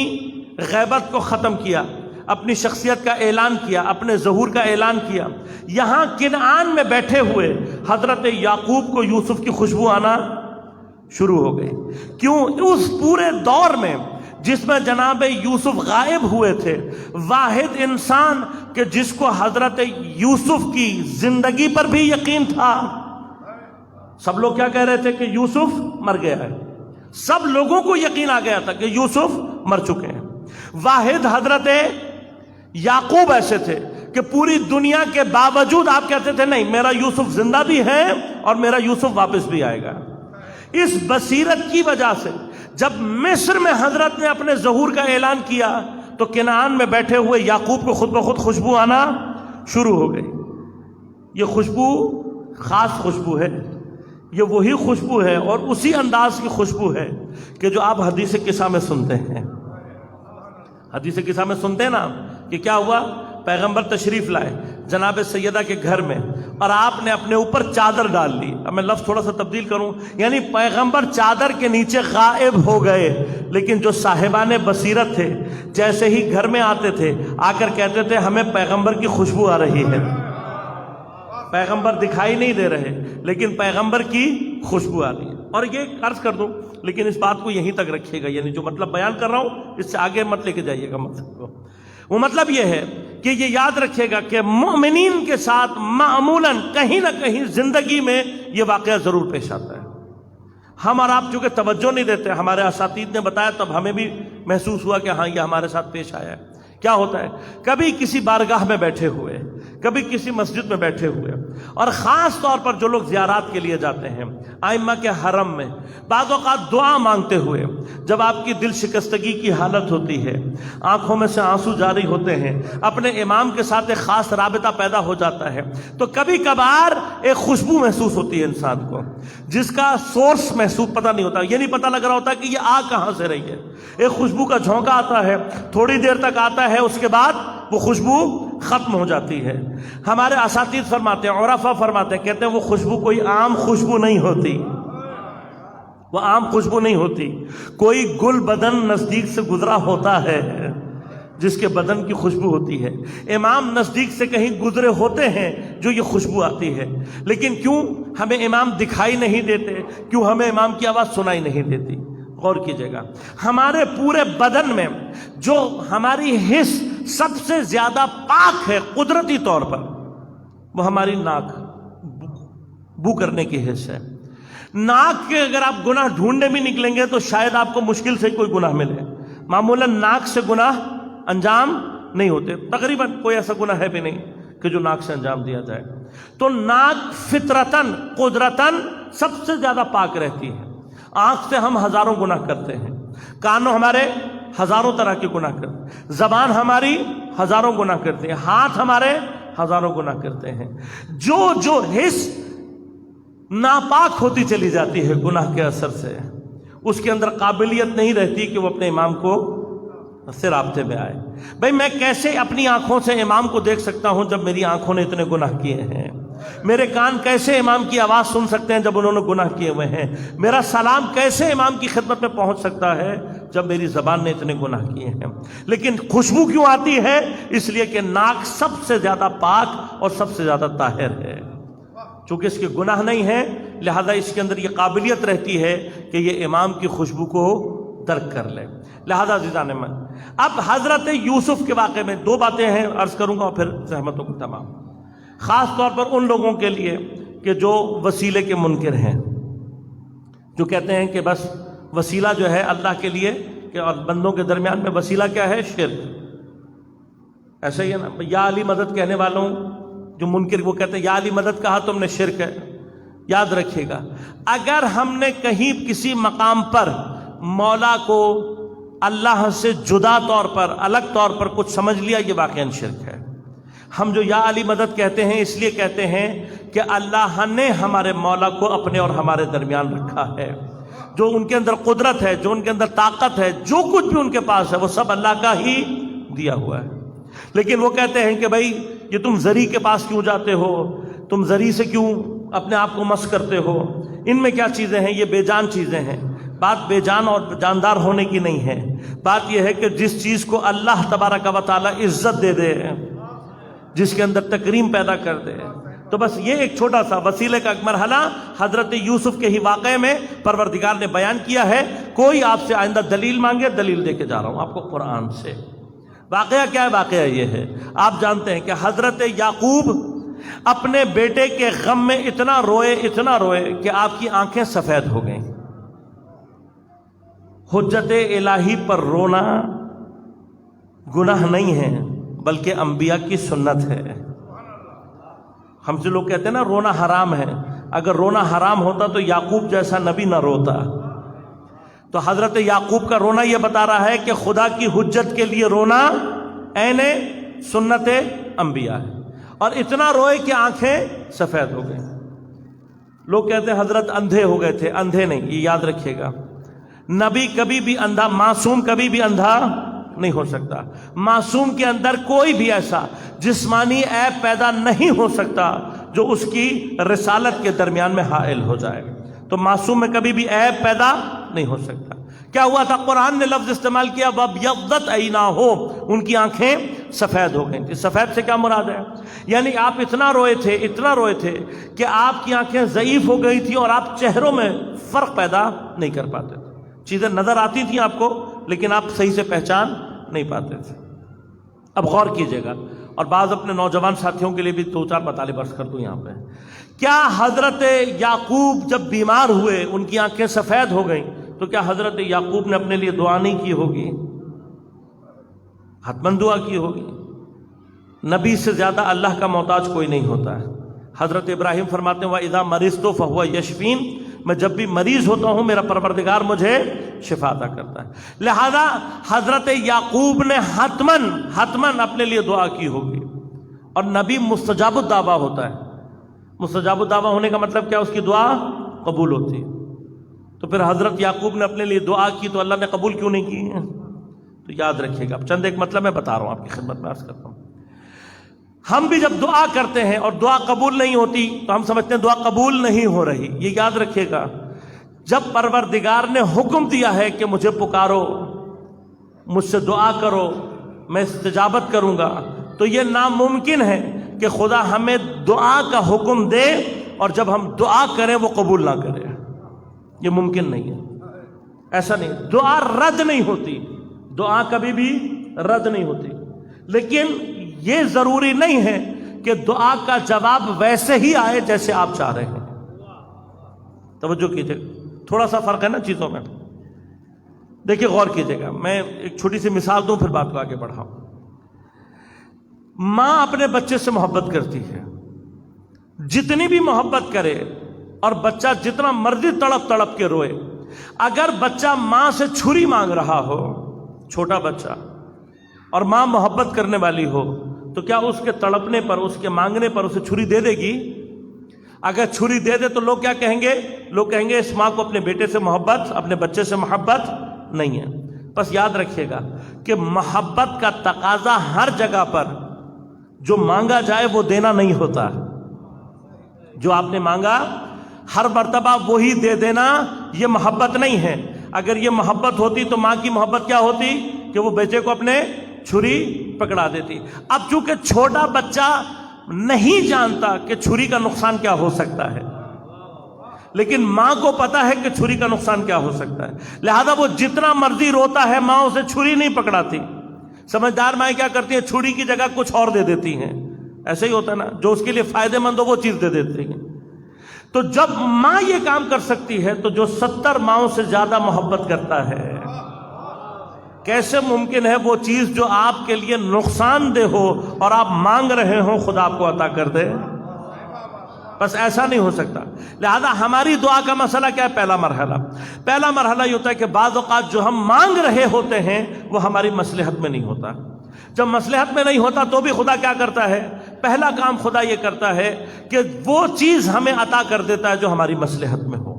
غیبت کو ختم کیا، اپنی شخصیت کا اعلان کیا، اپنے ظہور کا اعلان کیا۔ یہاں کنعان میں بیٹھے ہوئے حضرت یعقوب کو یوسف کی خوشبو آنا شروع ہو گئی۔ کیوں؟ اس پورے دور میں جس میں جناب یوسف غائب ہوئے تھے، واحد انسان کہ جس کو حضرت یوسف کی زندگی پر بھی یقین تھا، سب لوگ کیا کہہ رہے تھے کہ یوسف مر گیا ہے، سب لوگوں کو یقین آ گیا تھا کہ یوسف مر چکے ہیں، واحد حضرت یعقوب ایسے تھے کہ پوری دنیا کے باوجود آپ کہتے تھے نہیں، میرا یوسف زندہ بھی ہے اور میرا یوسف واپس بھی آئے گا۔ اس بصیرت کی وجہ سے جب مصر میں حضرت نے اپنے ظہور کا اعلان کیا تو کنعان میں بیٹھے ہوئے یعقوب کو خود بخود خوشبو آنا شروع ہو گئی۔ یہ خوشبو خاص خوشبو ہے، یہ وہی خوشبو ہے اور اسی انداز کی خوشبو ہے کہ جو آپ حدیث قصہ میں سنتے ہیں۔ حدیث قصہ میں سنتے ہیں نا کہ کیا ہوا، پیغمبر تشریف لائے جناب سیدہ کے گھر میں اور آپ نے اپنے اوپر چادر ڈال لی۔ اب میں لفظ تھوڑا سا تبدیل کروں، یعنی پیغمبر چادر کے نیچے غائب ہو گئے، لیکن جو صاحبان بصیرت تھے جیسے ہی گھر میں آتے تھے آ کر کہتے تھے ہمیں پیغمبر کی خوشبو آ رہی ہے۔ پیغمبر دکھائی نہیں دے رہے لیکن پیغمبر کی خوشبو آ رہی ہے۔ اور یہ عرض کر دوں، لیکن اس بات کو یہیں تک رکھیے گا، یعنی جو مطلب بیان کر رہا ہوں اس سے آگے مت لے کے جائیے گا مطلب کو۔ وہ مطلب یہ ہے کہ یہ یاد رکھیے گا کہ مومنین کے ساتھ معمولاً کہیں نہ کہیں زندگی میں یہ واقعہ ضرور پیش آتا ہے۔ ہم اور آپ چونکہ توجہ نہیں دیتے، ہمارے اساتید نے بتایا تب ہمیں بھی محسوس ہوا کہ ہاں یہ ہمارے ساتھ پیش آیا ہے۔ کیا ہوتا ہے، کبھی کسی بارگاہ میں بیٹھے ہوئے، کبھی کسی مسجد میں بیٹھے ہوئے، اور خاص طور پر جو لوگ زیارات کے لیے جاتے ہیں ائمہ کے حرم میں، بعض اوقات دعا مانگتے ہوئے جب آپ کی دل شکستگی کی حالت ہوتی ہے، آنکھوں میں سے آنسو جاری ہوتے ہیں، اپنے امام کے ساتھ ایک خاص رابطہ پیدا ہو جاتا ہے، تو کبھی کبھار ایک خوشبو محسوس ہوتی ہے انسان کو، جس کا سورس محسوس پتہ نہیں ہوتا، یہ نہیں پتہ لگ رہا ہوتا کہ یہ آ کہاں سے رہی ہے۔ ایک خوشبو کا جھونکا آتا ہے، تھوڑی دیر تک آتا ہے، اس کے بعد وہ خوشبو ختم ہو جاتی ہے۔ ہمارے اساتذہ فرماتے ہیں، عرفا فرماتے ہیں، کہتے ہیں وہ خوشبو کوئی عام خوشبو نہیں ہوتی، وہ عام خوشبو نہیں ہوتی، کوئی گل بدن نزدیک سے گزرا ہوتا ہے جس کے بدن کی خوشبو ہوتی ہے۔ امام نزدیک سے کہیں گزرے ہوتے ہیں جو یہ خوشبو آتی ہے، لیکن کیوں ہمیں امام دکھائی نہیں دیتے، کیوں ہمیں امام کی آواز سنائی نہیں دیتی؟ غور کیجئے گا، ہمارے پورے بدن میں جو ہماری حس سب سے زیادہ پاک ہے قدرتی طور پر، وہ ہماری ناک، بو کرنے کی حس ہے۔ ناک کے اگر آپ گناہ ڈھونڈنے بھی نکلیں گے تو شاید آپ کو مشکل سے کوئی گناہ ملے، معمولاً ناک سے گناہ انجام نہیں ہوتے، تقریباً کوئی ایسا گناہ ہے بھی نہیں کہ جو ناک سے انجام دیا جائے۔ تو ناک فطرتاً قدرتاً سب سے زیادہ پاک رہتی ہے۔ آنکھ سے ہم ہزاروں گناہ کرتے ہیں، کانوں ہمارے ہزاروں طرح کے گناہ کرتے ہیں، زبان ہماری ہزاروں گناہ کرتے ہیں، ہاتھ ہمارے ہزاروں گناہ کرتے ہیں۔ جو حس ناپاک ہوتی چلی جاتی ہے گناہ کے اثر سے، اس کے اندر قابلیت نہیں رہتی کہ وہ اپنے امام کو سے رابطے میں آئے۔ بھئی میں کیسے اپنی آنکھوں سے امام کو دیکھ سکتا ہوں جب میری آنکھوں نے اتنے گناہ کیے ہیں؟ میرے کان کیسے امام کی آواز سن سکتے ہیں جب انہوں نے گناہ کیے ہوئے ہیں؟ میرا سلام کیسے امام کی خدمت میں پہنچ سکتا ہے جب میری زبان نے اتنے گناہ کیے ہیں؟ لیکن خوشبو کیوں آتی ہے؟ اس لیے کہ ناک سب سے زیادہ پاک اور سب سے زیادہ طاہر ہے، چونکہ اس کے گناہ نہیں ہیں، لہذا اس کے اندر یہ قابلیت رہتی ہے کہ یہ امام کی خوشبو کو درک کر لے۔ لہذا عزیزان من، اب حضرت یوسف کے واقعے میں دو باتیں ہیں، عرض کروں گا اور پھر رحمتوں کو تمام، خاص طور پر ان لوگوں کے لیے کہ جو وسیلے کے منکر ہیں، جو کہتے ہیں کہ بس وسیلہ جو ہے اللہ کے لیے کہ اور بندوں کے درمیان میں وسیلہ کیا ہے؟ شرک۔ ایسا ہی ہے نا، یا علی مدد کہنے والوں جو منکر، وہ کہتے ہیں یا علی مدد کہا تم نے شرک ہے۔ یاد رکھیے گا، اگر ہم نے کہیں کسی مقام پر مولا کو اللہ سے جدا طور پر، الگ طور پر کچھ سمجھ لیا، یہ واقعاً شرک ہے۔ ہم جو یا علی مدد کہتے ہیں اس لیے کہتے ہیں کہ اللہ نے ہمارے مولا کو اپنے اور ہمارے درمیان رکھا ہے، جو ان کے اندر قدرت ہے، جو ان کے اندر طاقت ہے، جو کچھ بھی ان کے پاس ہے، وہ سب اللہ کا ہی دیا ہوا ہے۔ لیکن وہ کہتے ہیں کہ بھائی یہ تم زری کے پاس کیوں جاتے ہو، تم زری سے کیوں اپنے آپ کو مس کرتے ہو، ان میں کیا چیزیں ہیں؟ یہ بے جان چیزیں ہیں۔ بات بے جان اور جاندار ہونے کی نہیں ہے، بات یہ ہے کہ جس چیز کو اللہ تبارک و تعالی عزت دے دے، جس کے اندر تکریم پیدا کر دے، تو بس یہ ایک چھوٹا سا وسیلے کا ایک مرحلہ حضرت یوسف کے ہی واقعے میں پروردگار نے بیان کیا ہے۔ کوئی آپ سے آئندہ دلیل مانگے، دلیل دے کے جا رہا ہوں آپ کو قرآن سے۔ واقعہ کیا ہے؟ واقعہ یہ ہے، آپ جانتے ہیں کہ حضرت یعقوب اپنے بیٹے کے غم میں اتنا روئے کہ آپ کی آنکھیں سفید ہو گئیں۔ حجت الہی پر رونا گناہ نہیں ہے بلکہ انبیاء کی سنت ہے۔ ہم سے لوگ کہتے ہیں نا رونا حرام ہے، اگر رونا حرام ہوتا تو یعقوب جیسا نبی نہ روتا۔ تو حضرت یعقوب کا رونا یہ بتا رہا ہے کہ خدا کی حجت کے لیے رونا عین سنت انبیاء ہے، اور اتنا روئے کہ آنکھیں سفید ہو گئیں۔ لوگ کہتے ہیں حضرت اندھے ہو گئے تھے، اندھے نہیں، یہ یاد رکھیے گا، نبی کبھی بھی اندھا، معصوم کبھی بھی اندھا نہیں ہو سکتا۔ معصوم کے اندر کوئی بھی ایسا جسمانی عیب پیدا نہیں ہو سکتا جو اس کی رسالت کے درمیان میں حائل ہو جائے، تو معصوم میں کبھی بھی عیب پیدا نہیں ہو سکتا۔ کیا ہوا تھا؟ قرآن نے لفظ استعمال کیا وَابْيَضَّتْ عَيْنَاهُ، ان کی آنکھیں سفید ہو گئیں تھیں۔ سفید سے کیا مراد ہے؟ یعنی آپ اتنا روئے تھے کہ آپ کی آنکھیں ضعیف ہو گئی تھی اور آپ چہروں میں فرق پیدا نہیں کر پاتے تھے، چیزیں نظر آتی تھیں آپ کو لیکن آپ صحیح سے پہچان نہیں پاتے تھے۔ اب غور کیجئے گا، اور بعض اپنے نوجوان ساتھیوں کے لیے بھی 2-4 مطالب عرض کر دوں یہاں پہ۔ کیا حضرت یعقوب جب بیمار ہوئے، ان کی آنکھیں سفید ہو گئیں، تو کیا حضرت یعقوب نے اپنے لیے دعا نہیں کی ہوگی؟ حتمن دعا کی ہوگی. نبی سے زیادہ اللہ کا محتاج کوئی نہیں ہوتا ہے. حضرت ابراہیم فرماتے ہیں وَإِذَا مَرِضْتُ فَهُوَ يَشْفِينِ، میں جب بھی مریض ہوتا ہوں میرا پروردگار مجھے شفا عطا کرتا ہے. لہذا حضرت یعقوب نے حتمن اپنے لیے دعا کی ہوگی. اور نبی مستجاب الدعویٰ ہوتا ہے. مستجاب الدعویٰ ہونے کا مطلب کیا؟ اس کی دعا قبول ہوتی ہے. تو پھر حضرت یعقوب نے اپنے لیے دعا کی تو اللہ نے قبول کیوں نہیں کی؟ تو یاد رکھیے گا. اب چند ایک مطلب میں بتا رہا ہوں، آپ کی خدمت میں عرض کرتا ہوں. ہم بھی جب دعا کرتے ہیں اور دعا قبول نہیں ہوتی تو ہم سمجھتے ہیں دعا قبول نہیں ہو رہی. یہ یاد رکھیے گا، جب پروردگار نے حکم دیا ہے کہ مجھے پکارو، مجھ سے دعا کرو، میں استجابت کروں گا، تو یہ ناممکن ہے کہ خدا ہمیں دعا کا حکم دے اور جب ہم دعا کریں وہ قبول نہ کرے. یہ ممکن نہیں ہے. ایسا نہیں. دعا رد نہیں ہوتی، دعا کبھی بھی رد نہیں ہوتی. لیکن یہ ضروری نہیں ہے کہ دعا کا جواب ویسے ہی آئے جیسے آپ چاہ رہے ہیں. توجہ کیجیے، تھوڑا سا فرق ہے نا چیزوں میں. دیکھیے غور کیجیے گا، میں ایک چھوٹی سی مثال دوں پھر بات کو آگے بڑھاؤں. ماں اپنے بچے سے محبت کرتی ہے، جتنی بھی محبت کرے اور بچہ جتنا مرضی تڑپ تڑپ کے روئے، اگر بچہ ماں سے چھری مانگ رہا ہو، چھوٹا بچہ، اور ماں محبت کرنے والی ہو، تو کیا اس کے تڑپنے پر، اس کے مانگنے پر اسے چھری دے دے گی؟ اگر چھری دے دے تو لوگ کیا کہیں گے؟ لوگ کہیں گے اس ماں کو اپنے بیٹے سے محبت، اپنے بچے سے محبت نہیں ہے. بس یاد رکھیے گا کہ محبت کا تقاضا ہر جگہ پر جو مانگا جائے وہ دینا نہیں ہوتا. جو آپ نے مانگا ہر مرتبہ وہی دے دینا یہ محبت نہیں ہے. اگر یہ محبت ہوتی تو ماں کی محبت کیا ہوتی کہ وہ بیٹے کو اپنے چھری پکڑا دیتی. اب چونکہ چھوٹا بچہ نہیں جانتا کہ چھری کا نقصان کیا ہو سکتا ہے، لیکن ماں کو پتا ہے کہ چھری کا نقصان کیا ہو سکتا ہے، لہذا وہ جتنا مرضی روتا ہے ماں اسے چھری نہیں پکڑاتی. سمجھدار مائیں کیا کرتی ہیں؟ چھری کی جگہ کچھ اور دے دیتی ہیں. ایسے ہی ہوتا ہے نا، جو اس کے لیے فائدے مند ہو وہ چیز دے دیتی ہیں. تو جب ماں یہ کام کر سکتی ہے تو جو 70 ماؤں سے زیادہ محبت کرتا ہے، کیسے ممکن ہے وہ چیز جو آپ کے لیے نقصان دہ ہو اور آپ مانگ رہے ہوں خدا آپ کو عطا کر دے؟ بس ایسا نہیں ہو سکتا. لہذا ہماری دعا کا مسئلہ کیا ہے؟ پہلا مرحلہ یہ ہوتا ہے کہ بعض اوقات جو ہم مانگ رہے ہوتے ہیں وہ ہماری مصلحت میں نہیں ہوتا. جب مصلحت میں نہیں ہوتا تو بھی خدا کیا کرتا ہے؟ پہلا کام خدا یہ کرتا ہے کہ وہ چیز ہمیں عطا کر دیتا ہے جو ہماری مصلحت میں ہو.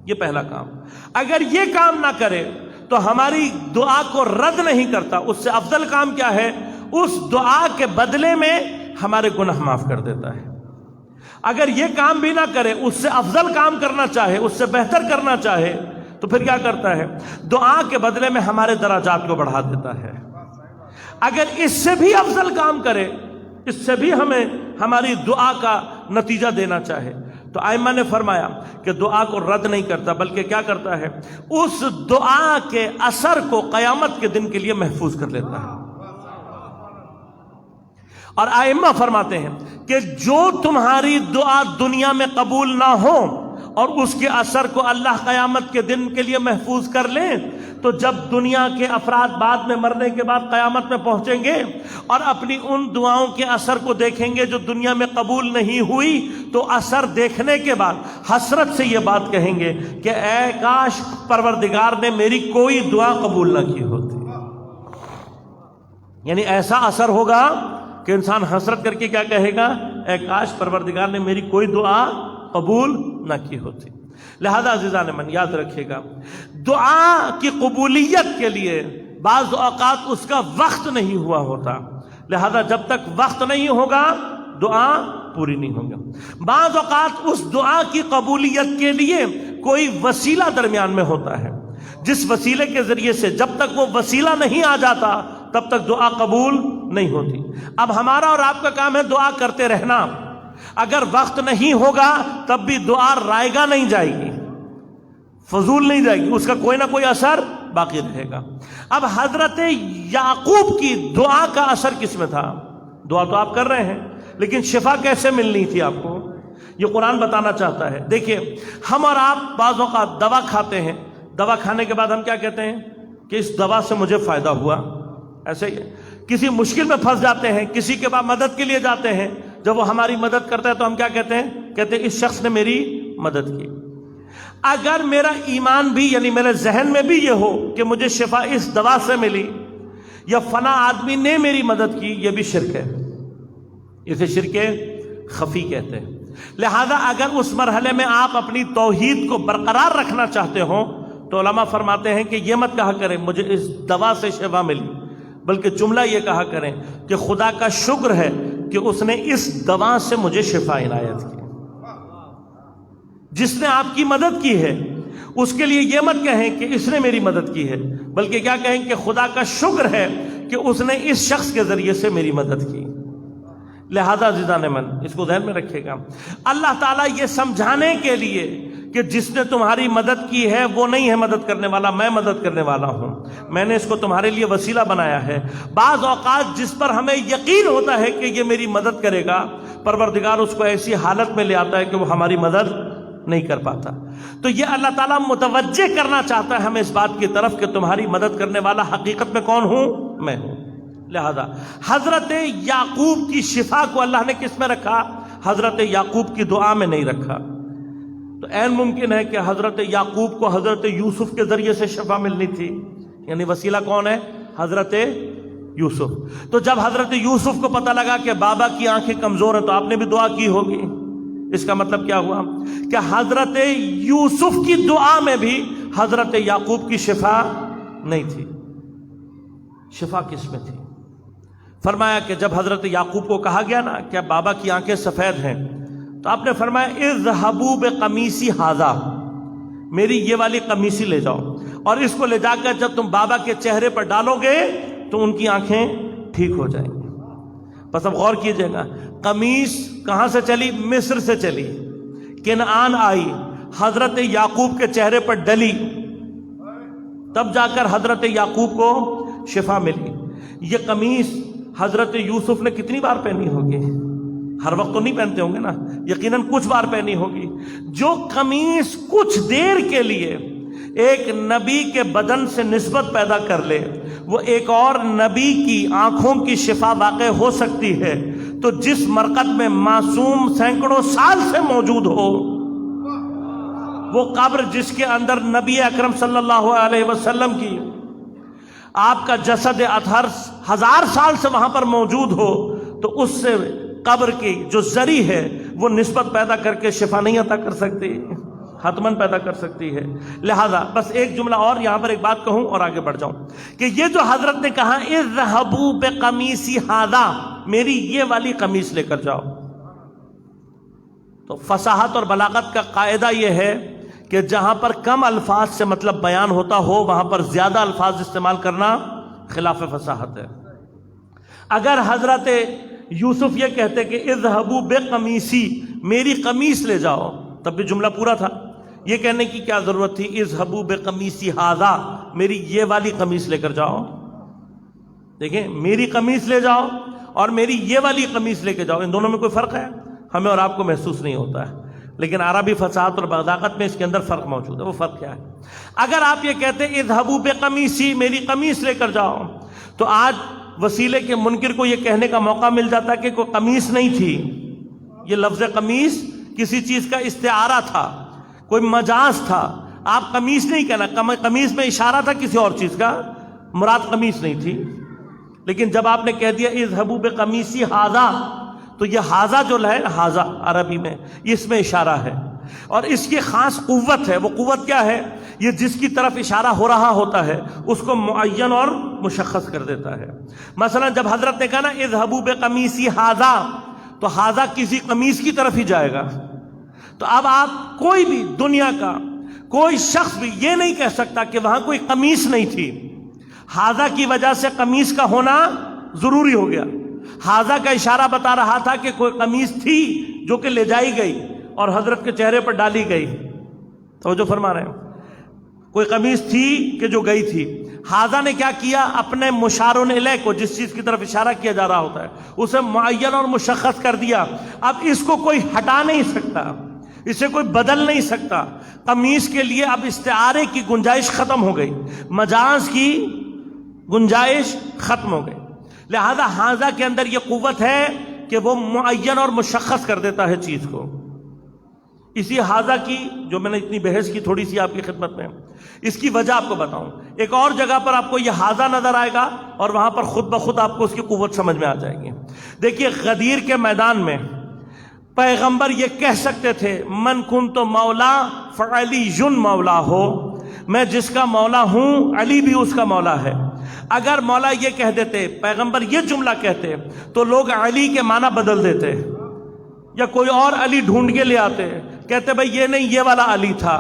یہ پہلا کام. اگر یہ کام نہ کرے تو ہماری دعا کو رد نہیں کرتا. اس سے افضل کام کیا ہے؟ اس دعا کے بدلے میں ہمارے گناہ معاف کر دیتا ہے. اگر یہ کام بھی نہ کرے، اس سے افضل کام کرنا چاہے، اس سے بہتر کرنا چاہے، تو پھر کیا کرتا ہے؟ دعا کے بدلے میں ہمارے درجات کو بڑھا دیتا ہے. اگر اس سے بھی افضل کام کرے، اس سے بھی ہمیں ہماری دعا کا نتیجہ دینا چاہے، تو ائمہ نے فرمایا کہ دعا کو رد نہیں کرتا، بلکہ کیا کرتا ہے؟ اس دعا کے اثر کو قیامت کے دن کے لیے محفوظ کر لیتا ہے. اور ائمہ فرماتے ہیں کہ جو تمہاری دعا دنیا میں قبول نہ ہو اور اس کے اثر کو اللہ قیامت کے دن کے لیے محفوظ کر لیں، تو جب دنیا کے افراد بعد میں مرنے کے بعد قیامت میں پہنچیں گے اور اپنی ان دعاؤں کے اثر کو دیکھیں گے جو دنیا میں قبول نہیں ہوئی، تو اثر دیکھنے کے بعد حسرت سے یہ بات کہیں گے کہ اے کاش پروردگار نے میری کوئی دعا قبول نہ کی ہوتی. یعنی ایسا اثر ہوگا کہ انسان حسرت کر کے کیا کہے گا؟ اے کاش پروردگار نے میری کوئی دعا قبول نہ کی ہوتی. لہذا عزیزان من یاد رکھیے گا، دعا کی قبولیت کے لیے بعض اوقات اس کا وقت نہیں ہوا ہوتا. لہذا جب تک وقت نہیں ہوگا دعا پوری نہیں ہوگی. بعض اوقات اس دعا کی قبولیت کے لیے کوئی وسیلہ درمیان میں ہوتا ہے، جس وسیلے کے ذریعے سے جب تک وہ وسیلہ نہیں آ جاتا تب تک دعا قبول نہیں ہوتی. اب ہمارا اور آپ کا کام ہے دعا کرتے رہنا. اگر وقت نہیں ہوگا تب بھی دعا رائگاں نہیں جائے گی، فضول نہیں جائے گی، اس کا کوئی نہ کوئی اثر باقی رہے گا. اب حضرت یعقوب کی دعا کا اثر کس میں تھا؟ دعا تو آپ کر رہے ہیں لیکن شفا کیسے ملنی تھی آپ کو؟ یہ قرآن بتانا چاہتا ہے. دیکھیے ہم اور آپ بعض اوقات دوا کھاتے ہیں، دوا کھانے کے بعد ہم کیا کہتے ہیں کہ اس دوا سے مجھے فائدہ ہوا. ایسے ہی کسی مشکل میں پھنس جاتے ہیں، کسی کے پاس مدد کے لیے جاتے ہیں، جب وہ ہماری مدد کرتا ہے تو ہم کیا کہتے ہیں؟ کہتے ہیں اس شخص نے میری مدد کی۔ اگر میرا ایمان بھی، یعنی میرے ذہن میں بھی یہ ہو کہ مجھے شفا اس دوا سے ملی یا فلاں آدمی نے میری مدد کی، یہ بھی شرک ہے، اسے شرک خفی کہتے ہیں۔ لہذا اگر اس مرحلے میں آپ اپنی توحید کو برقرار رکھنا چاہتے ہو تو علماء فرماتے ہیں کہ یہ مت کہا کریں مجھے اس دوا سے شفا ملی، بلکہ جملہ یہ کہا کریں کہ خدا کا شکر ہے کہ اس نے اس دوا سے مجھے شفا عنایت کی۔ جس نے آپ کی مدد کی ہے اس کے لیے یہ مت کہیں کہ اس نے میری مدد کی ہے، بلکہ کیا کہیں کہ خدا کا شکر ہے کہ اس نے اس شخص کے ذریعے سے میری مدد کی۔ لہذا عزیزان من، اس کو ذہن میں رکھے گا، اللہ تعالیٰ یہ سمجھانے کے لیے کہ جس نے تمہاری مدد کی ہے وہ نہیں ہے مدد کرنے والا، میں مدد کرنے والا ہوں، میں نے اس کو تمہارے لیے وسیلہ بنایا ہے۔ بعض اوقات جس پر ہمیں یقین ہوتا ہے کہ یہ میری مدد کرے گا، پروردگار اس کو ایسی حالت میں لے آتا ہے کہ وہ ہماری مدد نہیں کر پاتا۔ تو یہ اللہ تعالیٰ متوجہ کرنا چاہتا ہے ہمیں اس بات کی طرف کہ تمہاری مدد کرنے والا حقیقت میں کون ہوں؟ میں ہوں۔ لہذا حضرت یعقوب کی شفا کو اللہ نے کس میں رکھا؟ حضرت یعقوب کی دعا میں نہیں رکھا۔ تو عین ممکن ہے کہ حضرت یعقوب کو حضرت یوسف کے ذریعے سے شفا ملنی تھی، یعنی وسیلہ کون ہے؟ حضرت یوسف۔ تو جب حضرت یوسف کو پتہ لگا کہ بابا کی آنکھیں کمزور ہیں تو آپ نے بھی دعا کی ہوگی۔ اس کا مطلب کیا ہوا کہ حضرت یوسف کی دعا میں بھی حضرت یعقوب کی شفا نہیں تھی۔ شفا کس میں تھی؟ فرمایا کہ جب حضرت یعقوب کو کہا گیا نا کہ بابا کی آنکھیں سفید ہیں تو آپ نے فرمایا اذهبوا بقمیصی ھذا، میری یہ والی قمیصی لے جاؤ اور اس کو لے جا کر جب تم بابا کے چہرے پر ڈالو گے تو ان کی آنکھیں ٹھیک ہو جائیں گی۔ بس اب غور کیجئے گا، قمیص کہاں سے چلی؟ مصر سے چلی، کنعان آئی، حضرت یعقوب کے چہرے پر ڈلی، تب جا کر حضرت یعقوب کو شفا ملی۔ یہ قمیص حضرت یوسف نے کتنی بار پہنی ہوگی؟ ہر وقت تو نہیں پہنتے ہوں گے نا، یقیناً کچھ بار پہنی ہوگی۔ جو قمیص کچھ دیر کے لیے ایک نبی کے بدن سے نسبت پیدا کر لے، وہ ایک اور نبی کی آنکھوں کی شفا واقع ہو سکتی ہے، تو جس مرقد میں معصوم سینکڑوں سال سے موجود ہو، وہ قبر جس کے اندر نبی اکرم صلی اللہ علیہ وسلم کی آپ کا جسد اطہر 1000 سال سے وہاں پر موجود ہو، تو اس سے قبر کی جو زری ہے وہ نسبت پیدا کر کے شفا نہیں عطا کر سکتی، حتماً پیدا کر سکتی ہے۔ لہذا بس ایک جملہ اور یہاں پر ایک بات کہوں اور آگے بڑھ جاؤں کہ یہ جو حضرت نے کہا اذهبوا بقمیصی ھذا، میری یہ والی قمیص لے کر جاؤ، تو فصاحت اور بلاغت کا قاعدہ یہ ہے کہ جہاں پر کم الفاظ سے مطلب بیان ہوتا ہو وہاں پر زیادہ الفاظ استعمال کرنا خلاف فصاحت ہے۔ اگر حضرت یوسف یہ کہتے کہ اذهبوا بقمیصی، میری قمیص لے جاؤ، تب بھی جملہ پورا تھا۔ یہ کہنے کی کیا ضرورت تھی اذهبوا بقمیصی ھذا، میری یہ والی قمیص لے کر جاؤ؟ دیکھیں، میری قمیص لے جاؤ اور میری یہ والی قمیص لے کے جاؤ، ان دونوں میں کوئی فرق ہے؟ ہمیں اور آپ کو محسوس نہیں ہوتا ہے، لیکن عربی فصاحت اور بلاغت میں اس کے اندر فرق موجود ہے۔ وہ فرق کیا ہے؟ اگر آپ یہ کہتے اذهبوا بقمیصی، میری قمیص لے کر جاؤ، تو آج وسیلے کے منکر کو یہ کہنے کا موقع مل جاتا کہ کوئی قمیص نہیں تھی، یہ لفظ قمیص کسی چیز کا استعارہ تھا، کوئی مجاز تھا، آپ قمیص نہیں کہنا، قمیص میں اشارہ تھا کسی اور چیز کا، مراد قمیص نہیں تھی۔ لیکن جب آپ نے کہہ دیا اذهبوا بقمیصی ھذا، تو یہ ھذا جو ہے ھذا عربی میں اس میں اشارہ ہے، اور اس کی خاص قوت ہے۔ وہ قوت کیا ہے؟ یہ جس کی طرف اشارہ ہو رہا ہوتا ہے اس کو معین اور مشخص کر دیتا ہے۔ مثلا جب حضرت نے کہا نا اذهبوا بقمیصی ھذا، تو ھذا کسی قمیص کی طرف ہی جائے گا۔ تو اب آپ کوئی بھی دنیا کا کوئی شخص بھی یہ نہیں کہہ سکتا کہ وہاں کوئی قمیص نہیں تھی، ھذا کی وجہ سے قمیص کا ہونا ضروری ہو گیا۔ ھذا کا اشارہ بتا رہا تھا کہ کوئی قمیص تھی جو کہ لے جائی گئی اور حضرت کے چہرے پر ڈالی گئی۔ توجہ فرما رہے ہیں؟ کوئی قمیص تھی کہ جو گئی تھی۔ ھذا نے کیا کیا؟ اپنے مشار الیہ کو، جس چیز کی طرف اشارہ کیا جا رہا ہوتا ہے، اسے معین اور مشخص کر دیا۔ اب اس کو کوئی ہٹا نہیں سکتا، اسے کوئی بدل نہیں سکتا۔ قمیص کے لیے اب استعارے کی گنجائش ختم ہو گئی، مجاز کی گنجائش ختم ہو گئی۔ لہذا حاضہ کے اندر یہ قوت ہے کہ وہ معین اور مشخص کر دیتا ہے چیز کو. اسی حاضہ کی جو میں نے اتنی بحث کی تھوڑی سی آپ کی خدمت میں، اس کی وجہ آپ کو بتاؤں. ایک اور جگہ پر آپ کو یہ حاضہ نظر آئے گا اور وہاں پر خود بخود آپ کو اس کی قوت سمجھ میں آ جائے گی. دیکھیے غدیر کے میدان میں پیغمبر یہ کہہ سکتے تھے من کنت مولا فعلی مولا ہو، میں جس کا مولا ہوں علی بھی اس کا مولا ہے. اگر مولا یہ کہہ دیتے، پیغمبر یہ جملہ کہتے، تو لوگ علی کے معنی بدل دیتے یا کوئی اور علی ڈھونڈ کے لے آتے، کہتے بھائی یہ نہیں یہ والا علی تھا.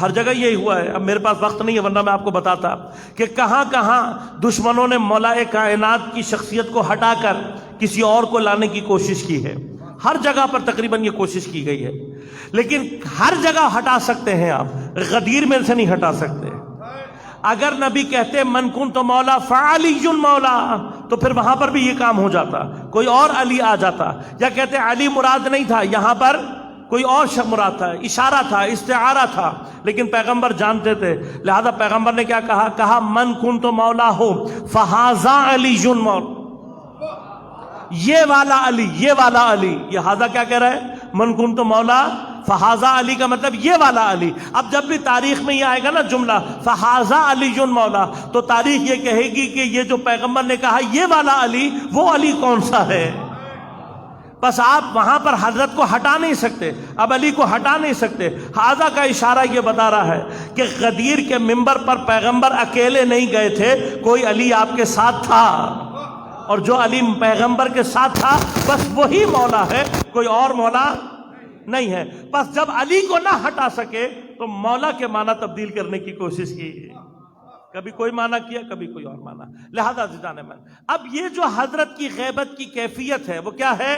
ہر جگہ یہی ہوا ہے. اب میرے پاس وقت نہیں ہے ورنہ میں آپ کو بتاتا کہ کہاں کہاں دشمنوں نے مولا کائنات کی شخصیت کو ہٹا کر کسی اور کو لانے کی کوشش کی ہے. ہر جگہ پر تقریباً یہ کوشش کی گئی ہے، لیکن ہر جگہ ہٹا سکتے ہیں آپ، غدیر میں سے نہیں ہٹا سکتے. اگر نبی کہتے من کنت مولا فعلی مولا تو پھر وہاں پر بھی یہ کام ہو جاتا، کوئی اور علی آ جاتا. یا کہتے علی مراد نہیں تھا، یہاں پر کوئی اور شخص مراد تھا، اشارہ تھا، استعارہ تھا، لیکن پیغمبر جانتے تھے. لہذا پیغمبر نے کیا کہا من کنت مولا ہو فہذا علی مولا، یہ والا علی، یہ والا علی. یہ حاضہ کیا کہہ رہا ہے؟ من کنت مولا فہذا علی کا مطلب یہ والا علی. اب جب بھی تاریخ میں یہ آئے گا نا جملہ فہذا علی مولا، تو تاریخ یہ کہے گی کہ یہ جو پیغمبر نے کہا یہ والا علی، وہ علی کون سا ہے؟ بس آپ وہاں پر حضرت کو ہٹا نہیں سکتے، اب علی کو ہٹا نہیں سکتے. حاضہ کا اشارہ یہ بتا رہا ہے کہ غدیر کے منبر پر پیغمبر اکیلے نہیں گئے تھے، کوئی علی آپ کے ساتھ تھا، اور جو علی پیغمبر کے ساتھ تھا بس وہی مولا ہے، کوئی اور مولا نہیں ہے. بس جب علی کو نہ ہٹا سکے تو مولا کے معنی تبدیل کرنے کی کوشش کی، کبھی کوئی معنی کیا کبھی کوئی اور معنی. لہذا عزیزان من، اب یہ جو حضرت کی غیبت کی کیفیت ہے وہ کیا ہے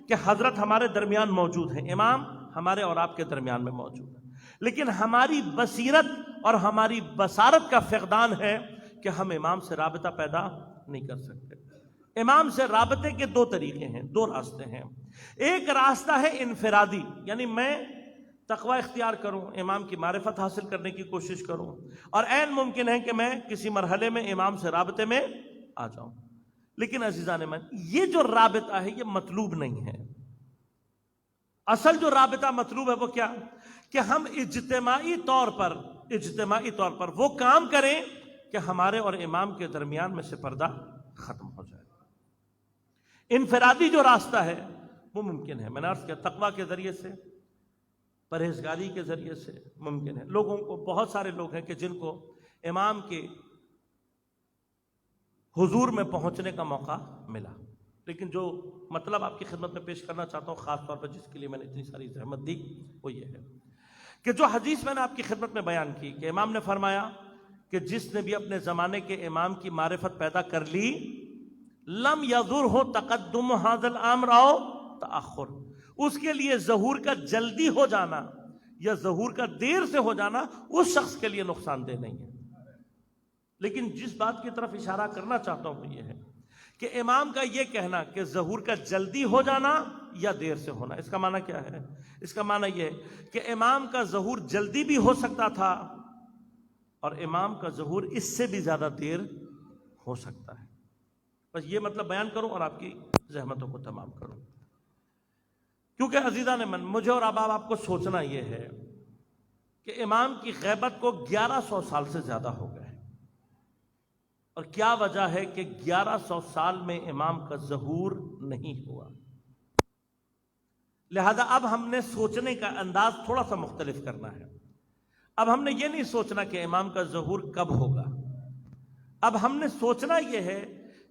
کہ حضرت ہمارے درمیان موجود ہیں، امام ہمارے اور آپ کے درمیان میں موجود ہے، لیکن ہماری بصیرت اور ہماری بصارت کا فقدان ہے کہ ہم امام سے رابطہ پیدا نہیں کر سکتے. امام سے رابطے کے دو طریقے ہیں، دو راستے ہیں. ایک راستہ ہے انفرادی، یعنی میں تقوی اختیار کروں، امام کی معرفت حاصل کرنے کی کوشش کروں، اور عین ممکن ہے کہ میں کسی مرحلے میں امام سے رابطے میں آ جاؤں. لیکن عزیزان من، یہ جو رابطہ ہے یہ مطلوب نہیں ہے. اصل جو رابطہ مطلوب ہے وہ کیا؟ کہ ہم اجتماعی طور پر وہ کام کریں کہ ہمارے اور امام کے درمیان میں سے پردہ ختم ہو جائے. انفرادی جو راستہ ہے وہ ممکن ہے، میں نے عرض کیا تقوی کے ذریعے سے، پرہیزگاری کے ذریعے سے ممکن ہے. لوگوں کو، بہت سارے لوگ ہیں کہ جن کو امام کے حضور میں پہنچنے کا موقع ملا، لیکن جو مطلب آپ کی خدمت میں پیش کرنا چاہتا ہوں خاص طور پر جس کے لیے میں نے اتنی ساری زحمت دی، وہ یہ ہے کہ جو حدیث میں نے آپ کی خدمت میں بیان کی کہ امام نے فرمایا کہ جس نے بھی اپنے زمانے کے امام کی معرفت پیدا کر لی لم یضرہ تقدم ھذا الامر او تاخر، اس کے لیے ظہور کا جلدی ہو جانا یا ظہور کا دیر سے ہو جانا اس شخص کے لیے نقصان دہ نہیں ہے. لیکن جس بات کی طرف اشارہ کرنا چاہتا ہوں وہ یہ ہے کہ امام کا یہ کہنا کہ ظہور کا جلدی ہو جانا یا دیر سے ہونا، اس کا معنی کیا ہے؟ اس کا معنی یہ ہے کہ امام کا ظہور جلدی بھی ہو سکتا تھا اور امام کا ظہور اس سے بھی زیادہ دیر ہو سکتا ہے. بس یہ مطلب بیان کروں اور آپ کی زحمتوں کو تمام کروں. کیونکہ عزیزان من، مجھے اور آپ کو سوچنا یہ ہے کہ امام کی غیبت کو 1100 سال سے زیادہ ہو گئے، اور کیا وجہ ہے کہ 1100 سال میں امام کا ظہور نہیں ہوا. لہذا اب ہم نے سوچنے کا انداز تھوڑا سا مختلف کرنا ہے. اب ہم نے یہ نہیں سوچنا کہ امام کا ظہور کب ہوگا، اب ہم نے سوچنا یہ ہے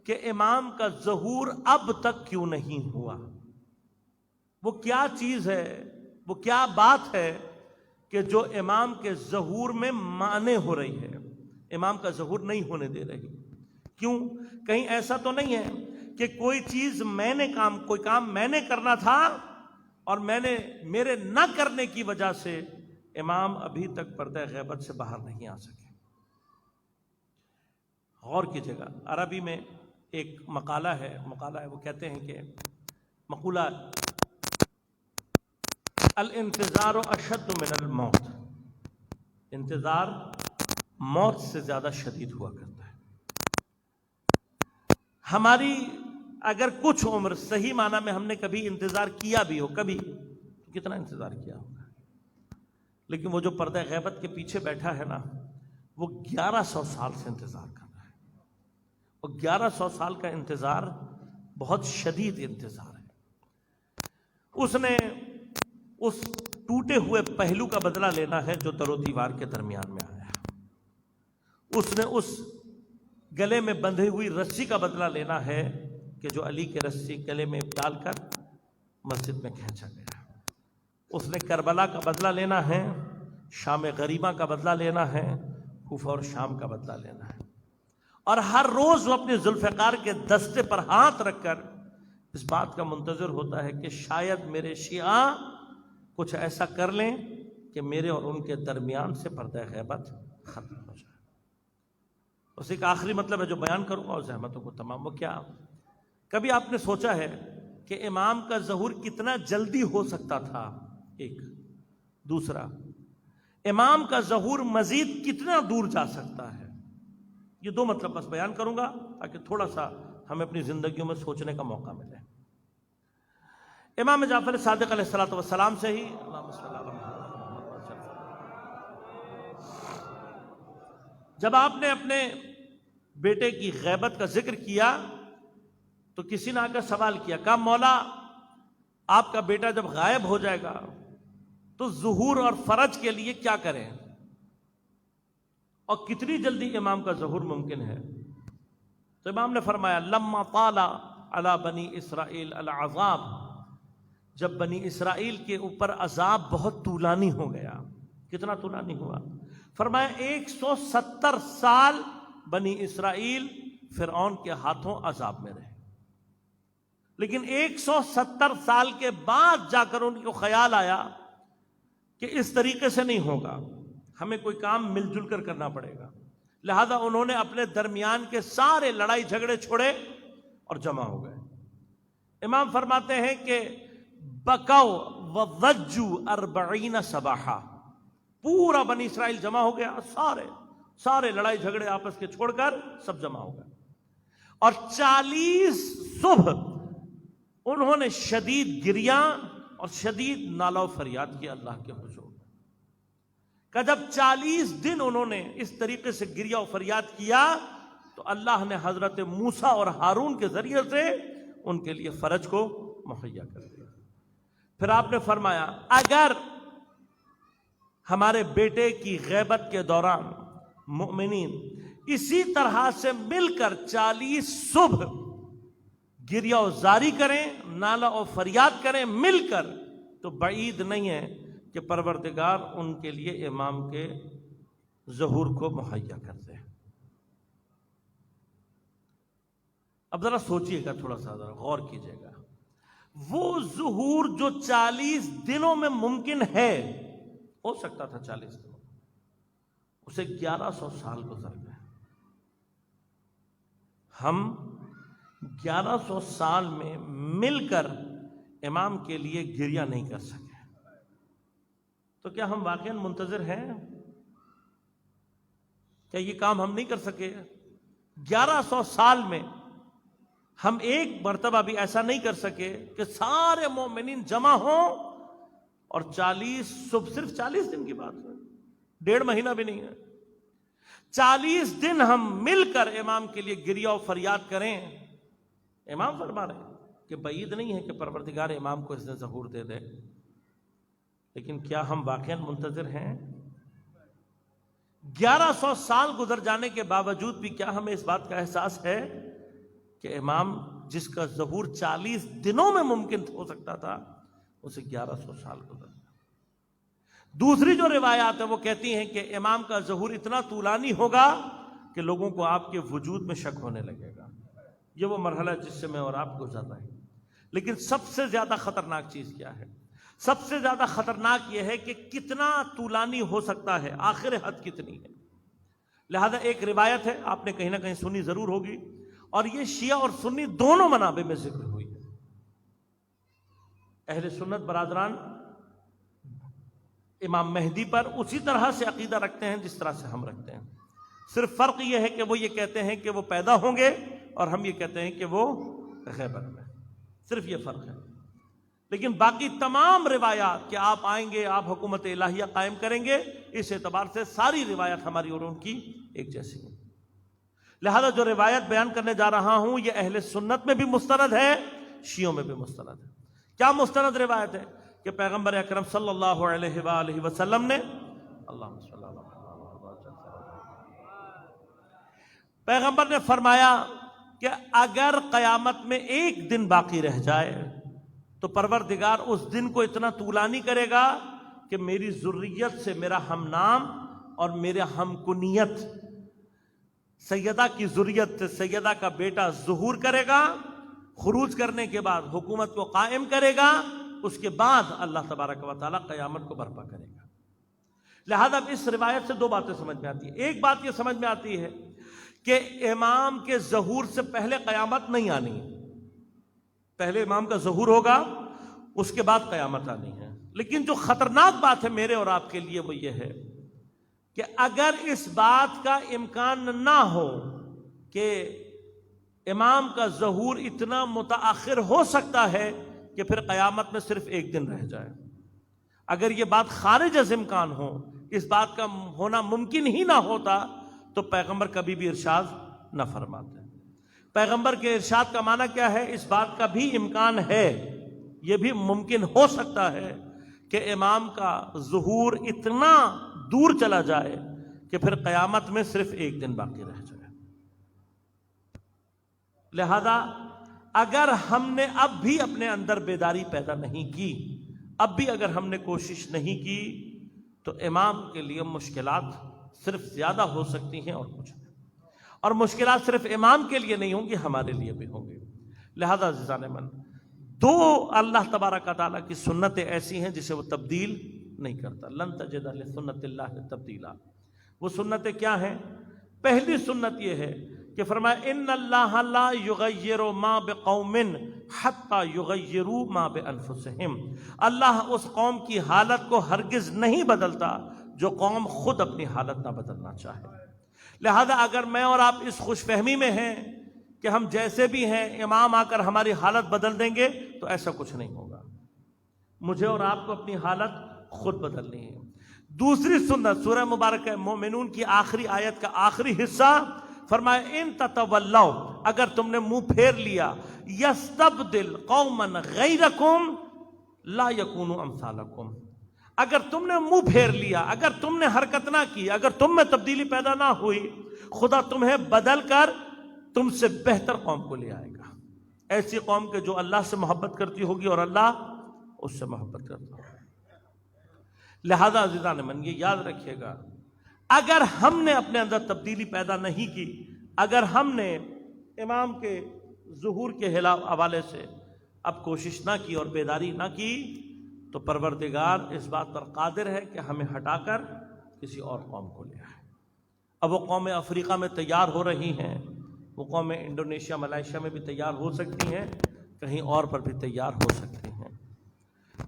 کہ امام کا ظہور اب تک کیوں نہیں ہوا. وہ کیا چیز ہے، وہ کیا بات ہے کہ جو امام کے ظہور میں مانع ہو رہی ہے، امام کا ظہور نہیں ہونے دے رہی. کیوں؟ کہیں ایسا تو نہیں ہے کہ کوئی چیز کوئی کام میں نے کرنا تھا اور میرے نہ کرنے کی وجہ سے امام ابھی تک پردہ غیبت سے باہر نہیں آ سکے. غور کیجیے گا، عربی میں ایک مقالہ ہے، وہ کہتے ہیں کہ مقولہ الانتظار اشد من الموت، انتظار موت سے زیادہ شدید ہوا کرتا ہے. ہماری اگر کچھ عمر صحیح معنی میں ہم نے کبھی انتظار کیا بھی ہو، کبھی تو کتنا انتظار کیا ہوگا، لیکن وہ جو پردہ غیبت کے پیچھے بیٹھا ہے نا، وہ 1100 سال سے انتظار کر رہا ہے، اور 1100 سال کا انتظار بہت شدید انتظار ہے۔ اس نے اس ٹوٹے ہوئے پہلو کا بدلہ لینا ہے جو در و دیوار کے درمیان میں آیا ہے، اس نے اس گلے میں بندھی ہوئی رسی کا بدلہ لینا ہے کہ جو علی کے رسی گلے میں ڈال کر مسجد میں کھینچا گیا، اس نے کربلا کا بدلہ لینا ہے، شام غریبہ کا بدلہ لینا ہے، کوفہ اور شام کا بدلہ لینا ہے، اور ہر روز وہ اپنے ذوالفقار کے دستے پر ہاتھ رکھ کر اس بات کا منتظر ہوتا ہے کہ شاید میرے شیعہ کچھ ایسا کر لیں کہ میرے اور ان کے درمیان سے پردہ غیبت ختم ہو جائے۔ اس ایک آخری مطلب ہے جو بیان کروں گا اور زحمتوں کو تمام، وہ کیا؟ کبھی آپ نے سوچا ہے کہ امام کا ظہور کتنا جلدی ہو سکتا تھا؟ ایک دوسرا، امام کا ظہور مزید کتنا دور جا سکتا ہے؟ یہ دو مطلب بس بیان کروں گا تاکہ تھوڑا سا ہمیں اپنی زندگیوں میں سوچنے کا موقع ملے۔ امام جعفر صادق علیہ الصلوۃ والسلام سے ہی اللہم صلی علی محمد، جب آپ نے اپنے بیٹے کی غیبت کا ذکر کیا تو کسی نے آ کر سوال کیا، کہا مولا آپ کا بیٹا جب غائب ہو جائے گا تو ظہور اور فرج کے لیے کیا کریں، اور کتنی جلدی امام کا ظہور ممکن ہے؟ تو امام نے فرمایا لما طال علی بنی اسرائیل العذاب، جب بنی اسرائیل کے اوپر عذاب بہت طولانی ہو گیا۔ کتنا طولانی ہوا؟ فرمایا 170 سال بنی اسرائیل فرعون کے ہاتھوں عذاب میں رہے، لیکن 170 سال کے بعد جا کر ان کو خیال آیا کہ اس طریقے سے نہیں ہوگا، ہمیں کوئی کام مل جل کر کرنا پڑے گا، لہذا انہوں نے اپنے درمیان کے سارے لڑائی جھگڑے چھوڑے اور جمع ہو گئے۔ امام فرماتے ہیں کہ بکو وضجوا 40 صباحا، پورا بنی اسرائیل جمع ہو گیا، سارے لڑائی جھگڑے آپس کے چھوڑ کر سب جمع ہو گئے، اور 40 صبح انہوں نے شدید گریاں اور شدید نالہ و فریاد کیا اللہ کے حضور میں، کہ جب 40 دن انہوں نے اس طریقے سے گریہ و فریاد کیا تو اللہ نے حضرت موسیٰ اور ہارون کے ذریعے سے ان کے لیے فرج کو مہیا کر دیا۔ پھر آپ نے فرمایا اگر ہمارے بیٹے کی غیبت کے دوران مومنین اسی طرح سے مل کر 40 صبح گریہ و زاری کریں، نالہ و فریاد کریں مل کر، تو بعید نہیں ہے کہ پروردگار ان کے لیے امام کے ظہور کو مہیا کر دے۔ اب ذرا سوچئے گا، تھوڑا سا ذرا غور کیجئے گا، وہ ظہور جو 40 دنوں میں ممکن ہے، ہو سکتا تھا 40 دنوں، اسے 1100 سال گزر گئے۔ ہم 1100 سال میں مل کر امام کے لیے گریہ نہیں کر سکے، تو کیا ہم واقعاً منتظر ہیں؟ کیا یہ کام ہم نہیں کر سکے؟ 1100 سال میں ہم ایک مرتبہ بھی ایسا نہیں کر سکے کہ سارے مومنین جمع ہوں اور 40 صبح، صرف 40 دن کی بات ہے، 1.5 مہینہ بھی نہیں ہے، 40 دن ہم مل کر امام کے لیے گریہ و فریاد کریں۔ امام فرما رہے ہیں کہ بعید نہیں ہے کہ پروردگار امام کو اس نے ظہور دے دے، لیکن کیا ہم واقعاً منتظر ہیں؟ 1100 سال گزر جانے کے باوجود بھی کیا ہمیں اس بات کا احساس ہے کہ امام جس کا ظہور 40 دنوں میں ممکن ہو سکتا تھا، اسے 1100 سال گزر گیا؟ دوسری جو روایات ہیں وہ کہتی ہیں کہ امام کا ظہور اتنا طولانی ہوگا کہ لوگوں کو آپ کے وجود میں شک ہونے لگے گا۔ یہ وہ مرحلہ جس سے میں اور آپ گزر رہے ہیں۔ لیکن سب سے زیادہ خطرناک چیز کیا ہے؟ سب سے زیادہ خطرناک یہ ہے کہ کتنا طولانی ہو سکتا ہے، آخر حد کتنی ہے۔ لہذا ایک روایت ہے، آپ نے کہیں نہ کہیں سنی ضرور ہوگی، اور یہ شیعہ اور سنی دونوں منابع میں ذکر ہوئی ہے۔ اہل سنت برادران امام مہدی پر اسی طرح سے عقیدہ رکھتے ہیں جس طرح سے ہم رکھتے ہیں، صرف فرق یہ ہے کہ وہ یہ کہتے ہیں کہ وہ پیدا ہوں گے اور ہم یہ کہتے ہیں کہ وہ غیبت میں، صرف یہ فرق ہے۔ لیکن باقی تمام روایات کہ آپ آئیں گے، آپ حکومت الہیہ قائم کریں گے، اس اعتبار سے ساری روایات ہماری اور ان کی ایک جیسی ہیں۔ لہذا جو روایت بیان کرنے جا رہا ہوں یہ اہل سنت میں بھی مستند ہے، شیعوں میں بھی مستند ہے۔ کیا مستند روایت ہے؟ کہ پیغمبر اکرم صلی اللہ علیہ وآلہ وسلم نے پیغمبر نے فرمایا کہ اگر قیامت میں ایک دن باقی رہ جائے تو پروردگار اس دن کو اتنا طولانی کرے گا کہ میری ذریت سے میرا ہم نام اور میرا ہم کنیت سیدہ کی ذریت سے سیدہ کا بیٹا ظہور کرے گا، خروج کرنے کے بعد حکومت کو قائم کرے گا، اس کے بعد اللہ تبارک و تعالیٰ قیامت کو برپا کرے گا۔ لہذا اب اس روایت سے دو باتیں سمجھ میں آتی ہیں۔ ایک بات یہ سمجھ میں آتی ہے کہ امام کے ظہور سے پہلے قیامت نہیں آنی ہے، پہلے امام کا ظہور ہوگا، اس کے بعد قیامت آنی ہے۔ لیکن جو خطرناک بات ہے میرے اور آپ کے لیے وہ یہ ہے کہ اگر اس بات کا امکان نہ ہو کہ امام کا ظہور اتنا متاخر ہو سکتا ہے کہ پھر قیامت میں صرف ایک دن رہ جائے، اگر یہ بات خارج از امکان ہو، اس بات کا ہونا ممکن ہی نہ ہوتا تو پیغمبر کبھی بھی ارشاد نہ فرماتے۔ پیغمبر کے ارشاد کا معنی کیا ہے؟ اس بات کا بھی امکان ہے، یہ بھی ممکن ہو سکتا ہے کہ امام کا ظہور اتنا دور چلا جائے کہ پھر قیامت میں صرف ایک دن باقی رہ جائے۔ لہذا اگر ہم نے اب بھی اپنے اندر بیداری پیدا نہیں کی، اب بھی اگر ہم نے کوشش نہیں کی، تو امام کے لیے مشکلات صرف زیادہ ہو سکتی ہیں اور کچھ نہیں، اور مشکلات صرف امام کے لیے نہیں ہوں گی، ہمارے لیے بھی ہوں گی۔ لہذا عزیزان من، دو اللہ تبارک و تعالیٰ کی سنتیں ایسی ہیں جسے وہ تبدیل نہیں کرتا۔ لن تجد لسنت اللہ تبدیلا۔ وہ سنتیں کیا ہیں؟ پہلی سنت یہ ہے کہ فرمایا ان اللہ لا یغیر ما بقوم حتی یغیروا ما بانفسہم۔ اللہ اس قوم کی حالت کو ہرگز نہیں بدلتا جو قوم خود اپنی حالت نہ بدلنا چاہے۔ لہذا اگر میں اور آپ اس خوش فہمی میں ہیں کہ ہم جیسے بھی ہیں امام آ کر ہماری حالت بدل دیں گے، تو ایسا کچھ نہیں ہوگا۔ مجھے اور آپ کو اپنی حالت خود بدلنی ہے۔ دوسری سنت سورہ مبارکہ مومنون کی آخری آیت کا آخری حصہ فرمایا ان تتولوا، اگر تم نے منہ پھیر لیا، یستبدل قوما غیرکم لا یکونوا امثالکم، اگر تم نے منہ پھیر لیا، اگر تم نے حرکت نہ کی، اگر تم میں تبدیلی پیدا نہ ہوئی، خدا تمہیں بدل کر تم سے بہتر قوم کو لے آئے گا، ایسی قوم کہ جو اللہ سے محبت کرتی ہوگی اور اللہ اس سے محبت کرتا ہوگا۔ لہذا عزیزان من، یہ یاد رکھیے گا، اگر ہم نے اپنے اندر تبدیلی پیدا نہیں کی، اگر ہم نے امام کے ظہور کے حوالے سے اب کوشش نہ کی اور بیداری نہ کی، تو پروردگار اس بات پر قادر ہے کہ ہمیں ہٹا کر کسی اور قوم کو لے آئے۔ اب وہ قومیں افریقہ میں تیار ہو رہی ہیں، وہ قومیں انڈونیشیا ملائیشیا میں بھی تیار ہو سکتی ہیں، کہیں اور پر بھی تیار ہو سکتی ہیں۔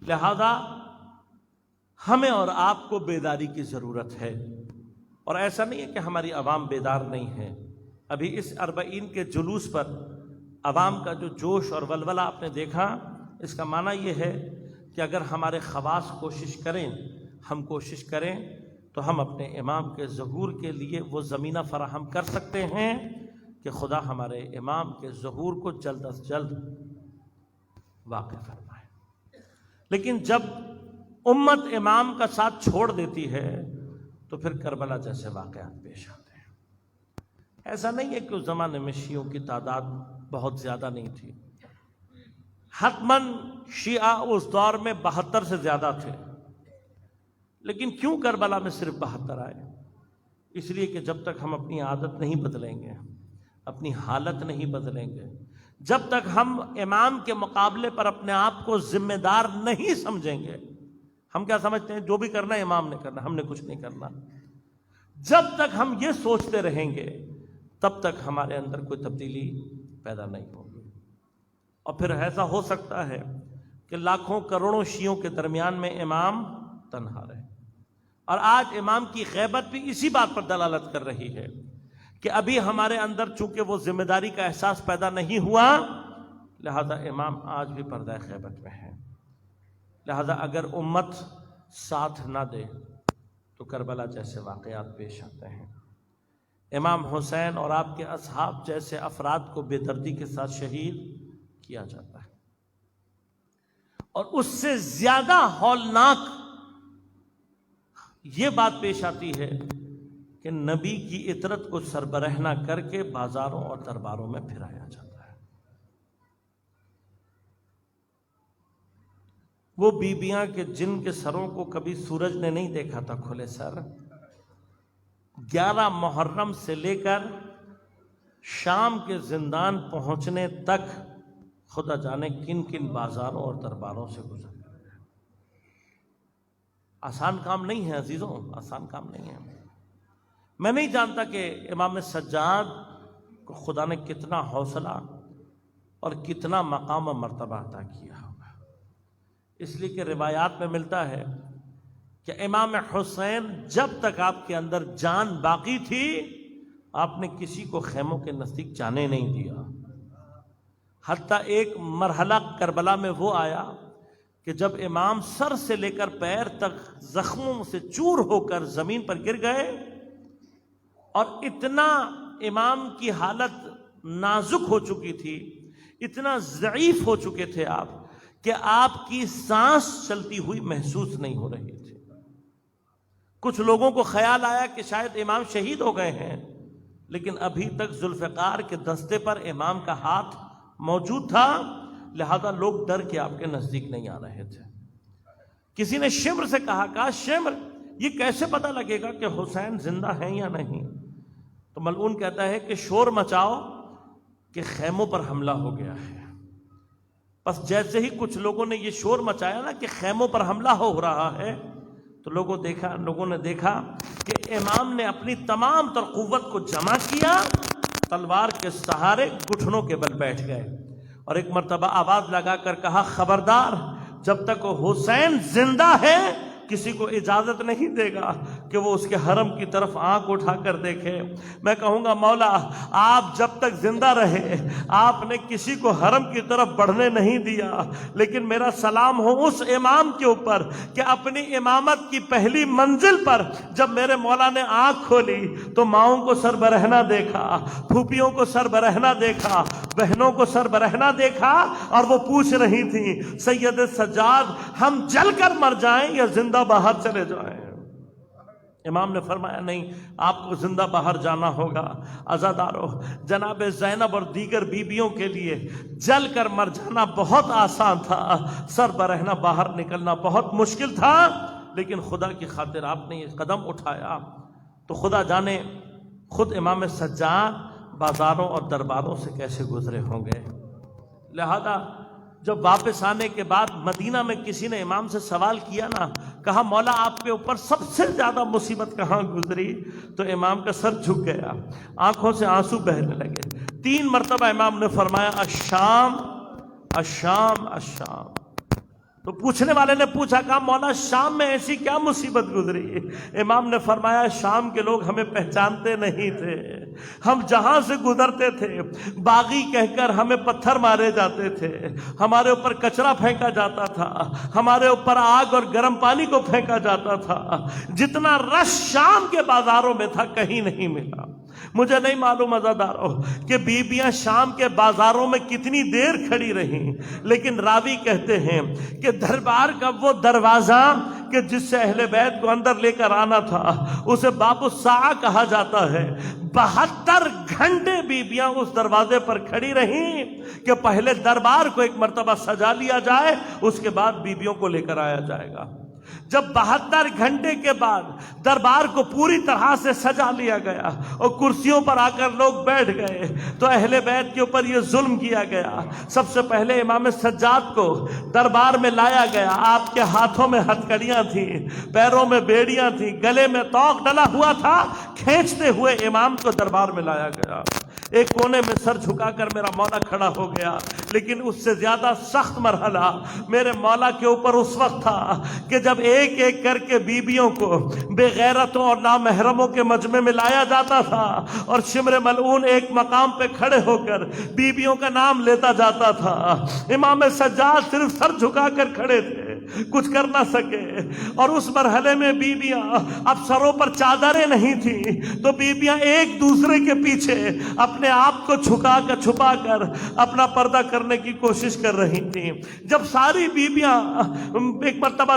لہذا ہمیں اور آپ کو بیداری کی ضرورت ہے، اور ایسا نہیں ہے کہ ہماری عوام بیدار نہیں ہے۔ ابھی اس 40 کے جلوس پر عوام کا جو جوش اور ولولہ آپ نے دیکھا، اس کا معنی یہ ہے کہ اگر ہمارے خواص کوشش کریں، ہم کوشش کریں، تو ہم اپنے امام کے ظہور کے لیے وہ زمینہ فراہم کر سکتے ہیں کہ خدا ہمارے امام کے ظہور کو جلد از جلد واقع فرمائے۔ لیکن جب امت امام کا ساتھ چھوڑ دیتی ہے تو پھر کربلا جیسے واقعات پیش آتے ہیں۔ ایسا نہیں ہے کہ اس زمانے میں شیعوں کی تعداد بہت زیادہ نہیں تھی، حتماً شیعہ اس دور میں 72 سے زیادہ تھے، لیکن کیوں کربلا میں صرف 72 آئے؟ اس لیے کہ جب تک ہم اپنی عادت نہیں بدلیں گے، اپنی حالت نہیں بدلیں گے، جب تک ہم امام کے مقابلے پر اپنے آپ کو ذمہ دار نہیں سمجھیں گے، ہم کیا سمجھتے ہیں جو بھی کرنا ہے امام نے کرنا، ہم نے کچھ نہیں کرنا، جب تک ہم یہ سوچتے رہیں گے تب تک ہمارے اندر کوئی تبدیلی پیدا نہیں ہوگی۔ اور پھر ایسا ہو سکتا ہے کہ لاکھوں کروڑوں شیعوں کے درمیان میں امام تنہا رہے۔ اور آج امام کی غیبت بھی اسی بات پر دلالت کر رہی ہے کہ ابھی ہمارے اندر چونکہ وہ ذمہ داری کا احساس پیدا نہیں ہوا، لہذا امام آج بھی پردہ غیبت میں ہے۔ لہذا اگر امت ساتھ نہ دے تو کربلا جیسے واقعات پیش آتے ہیں۔ امام حسین اور آپ کے اصحاب جیسے افراد کو بے دردی کے ساتھ شہید کیا جاتا ہے، اور اس سے زیادہ ہولناک یہ بات پیش آتی ہے کہ نبی کی عطرت کو سربراہ نہ کر کے بازاروں اور درباروں میں پھرایا جاتا ہے۔ وہ بیبیاں کہ جن کے سروں کو کبھی سورج نے نہیں دیکھا تھا کھلے سر، 11 محرم سے لے کر شام کے زندان پہنچنے تک خدا جانے کن کن بازاروں اور درباروں سے گزر گئے۔ آسان کام نہیں ہے عزیزوں، آسان کام نہیں ہے۔ میں نہیں جانتا کہ امام سجاد کو خدا نے کتنا حوصلہ اور کتنا مقام و مرتبہ عطا کیا ہوگا، اس لیے کہ روایات میں ملتا ہے کہ امام حسین جب تک آپ کے اندر جان باقی تھی آپ نے کسی کو خیموں کے نزدیک جانے نہیں دیا۔ حتیٰ ایک مرحلہ کربلا میں وہ آیا کہ جب امام سر سے لے کر پیر تک زخموں سے چور ہو کر زمین پر گر گئے، اور اتنا امام کی حالت نازک ہو چکی تھی، اتنا ضعیف ہو چکے تھے آپ کہ آپ کی سانس چلتی ہوئی محسوس نہیں ہو رہی تھی۔ کچھ لوگوں کو خیال آیا کہ شاید امام شہید ہو گئے ہیں، لیکن ابھی تک ذوالفقار کے دستے پر امام کا ہاتھ موجود تھا، لہذا لوگ ڈر کے آپ کے نزدیک نہیں آ رہے تھے۔ کسی نے شمر سے کہا شمر یہ کیسے پتہ لگے گا کہ حسین زندہ ہیں یا نہیں؟ تو ملعون کہتا ہے کہ شور مچاؤ کہ خیموں پر حملہ ہو گیا ہے۔ بس جیسے ہی کچھ لوگوں نے یہ شور مچایا نا کہ خیموں پر حملہ ہو رہا ہے، تو لوگوں نے دیکھا کہ امام نے اپنی تمام تر قوت کو جمع کیا، تلوار کے سہارے گھٹنوں کے بل بیٹھ گئے، اور ایک مرتبہ آواز لگا کر کہا خبردار، جب تک حسین زندہ ہے کسی کو اجازت نہیں دے گا کہ وہ اس کے حرم کی طرف آنکھ اٹھا کر دیکھے۔ میں کہوں گا مولا آپ جب تک زندہ رہے آپ نے کسی کو حرم کی طرف بڑھنے نہیں دیا، لیکن میرا سلام ہو اس امام کے اوپر کہ اپنی امامت کی پہلی منزل پر جب میرے مولا نے آنکھ کھولی تو ماؤں کو سر برہنہ دیکھا، پھوپھیوں کو سر برہنہ دیکھا، بہنوں کو سر برہنہ دیکھا، اور وہ پوچھ رہی تھیں سید سجاد ہم جل کر مر جائیں یا زندہ باہر چلے جائیں؟ امام نے فرمایا نہیں، آپ کو زندہ باہر جانا ہوگا۔ عزادارو، جناب زینب اور دیگر بیبیوں کے لیے جل کر مر جانا بہت آسان تھا، سر برہنہ باہر نکلنا بہت مشکل تھا، لیکن خدا کی خاطر آپ نے یہ قدم اٹھایا تو خدا جانے خود امام سجاد بازاروں اور درباروں سے کیسے گزرے ہوں گے۔ لہذا جب واپس آنے کے بعد مدینہ میں کسی نے امام سے سوال کیا نا، کہا مولا آپ کے اوپر سب سے زیادہ مصیبت کہاں گزری؟ تو امام کا سر جھک گیا، آنکھوں سے آنسو بہنے لگے۔ 3 مرتبہ امام نے فرمایا الشام الشام الشام۔ تو پوچھنے والے نے پوچھا کہا مولا شام میں ایسی کیا مصیبت گزری؟ امام نے فرمایا شام کے لوگ ہمیں پہچانتے نہیں تھے، ہم جہاں سے گزرتے تھے باغی کہہ کر ہمیں پتھر مارے جاتے تھے، ہمارے اوپر کچرا پھینکا جاتا تھا، ہمارے اوپر آگ اور گرم پانی کو پھینکا جاتا تھا، جتنا رش شام کے بازاروں میں تھا کہیں نہیں ملا۔ مجھے نہیں معلوم عزادارو کہ بیبیاں شام کے بازاروں میں کتنی دیر کھڑی رہیں، لیکن راوی کہتے ہیں کہ دربار کا وہ دروازہ کہ جس سے اہل بیت کو اندر لے کر آنا تھا اسے باب الساعہ کہا جاتا ہے۔ 72 گھنٹے بیبیاں اس دروازے پر کھڑی رہیں کہ پہلے دربار کو ایک مرتبہ سجا لیا جائے، اس کے بعد بیبیوں کو لے کر آیا جائے گا۔ جب 72 گھنٹے کے بعد دربار کو پوری طرح سے سجا لیا گیا اور کرسیوں پر آ کر لوگ بیٹھ گئے تو اہل بیت کے اوپر یہ ظلم کیا گیا۔ سب سے پہلے امام سجاد کو دربار میں لایا گیا، آپ کے ہاتھوں میں ہتھکڑیاں تھیں، پیروں میں بیڑیاں تھیں، گلے میں طوق ڈلا ہوا تھا، کھینچتے ہوئے امام کو دربار میں لایا گیا۔ ایک کونے میں سر جھکا کر میرا مولا کھڑا ہو گیا، لیکن اس سے زیادہ سخت مرحلہ میرے مولا کے اوپر اس وقت تھا کہ جب ایک ایک کر کے بیویوں کو بے غیرتوں اور نامحرموں کے مجمع میں لایا جاتا تھا، اور شمر ملعون ایک مقام پہ کھڑے ہو کر بیویوں کا نام لیتا جاتا تھا۔ امام سجاد صرف سر جھکا کر کھڑے تھے، کچھ کر نہ سکے، اور اس مرحلے میں بیویاں اب سروں پر چادریں نہیں تھیں، تو بیویاں ایک دوسرے کے پیچھے اپنے آپ کو چھپا کر اپنا پردہ کرنے کی کوشش کر رہی تھیں۔ جب ساری بیویاں ایک مرتبہ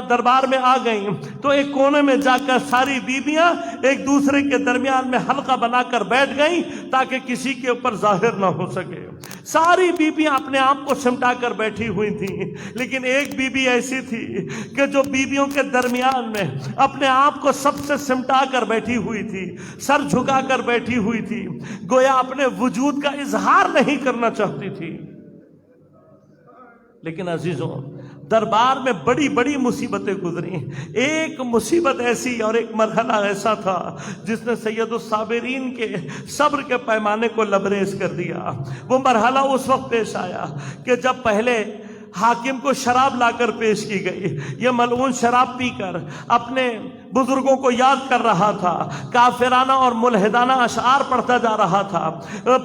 دربار میں آ گئیں تو ایک کونے میں جا کر ساری بیویاں ایک دوسرے کے درمیان میں حلقہ بنا کر بیٹھ گئیں تاکہ کسی کے اوپر ظاہر نہ ہو سکے۔ ساری بیویاں اپنے آپ کو سمٹا کر بیٹھی ہوئی تھیں، لیکن ایک بیوی ایسی تھی کہ جو بیویوں کے درمیان میں اپنے آپ کو سب سے سمٹا کر بیٹھی ہوئی تھی، سر جھکا کر بیٹھی ہوئی تھی، گویا اپنے وجود کا اظہار نہیں کرنا چاہتی تھی۔ لیکن عزیزوں، دربار میں بڑی بڑی مصیبتیں گزری۔ ایک مصیبت ایسی اور ایک مرحلہ ایسا تھا جس نے سید الصابرین کے صبر کے پیمانے کو لبریز کر دیا۔ وہ مرحلہ اس وقت پیش آیا کہ جب پہلے حاکم کو شراب لا کر پیش کی گئی، یہ ملعون شراب پی کر اپنے بزرگوں کو یاد کر رہا تھا، کافرانہ اور ملحدانہ اشعار پڑھتا جا رہا تھا۔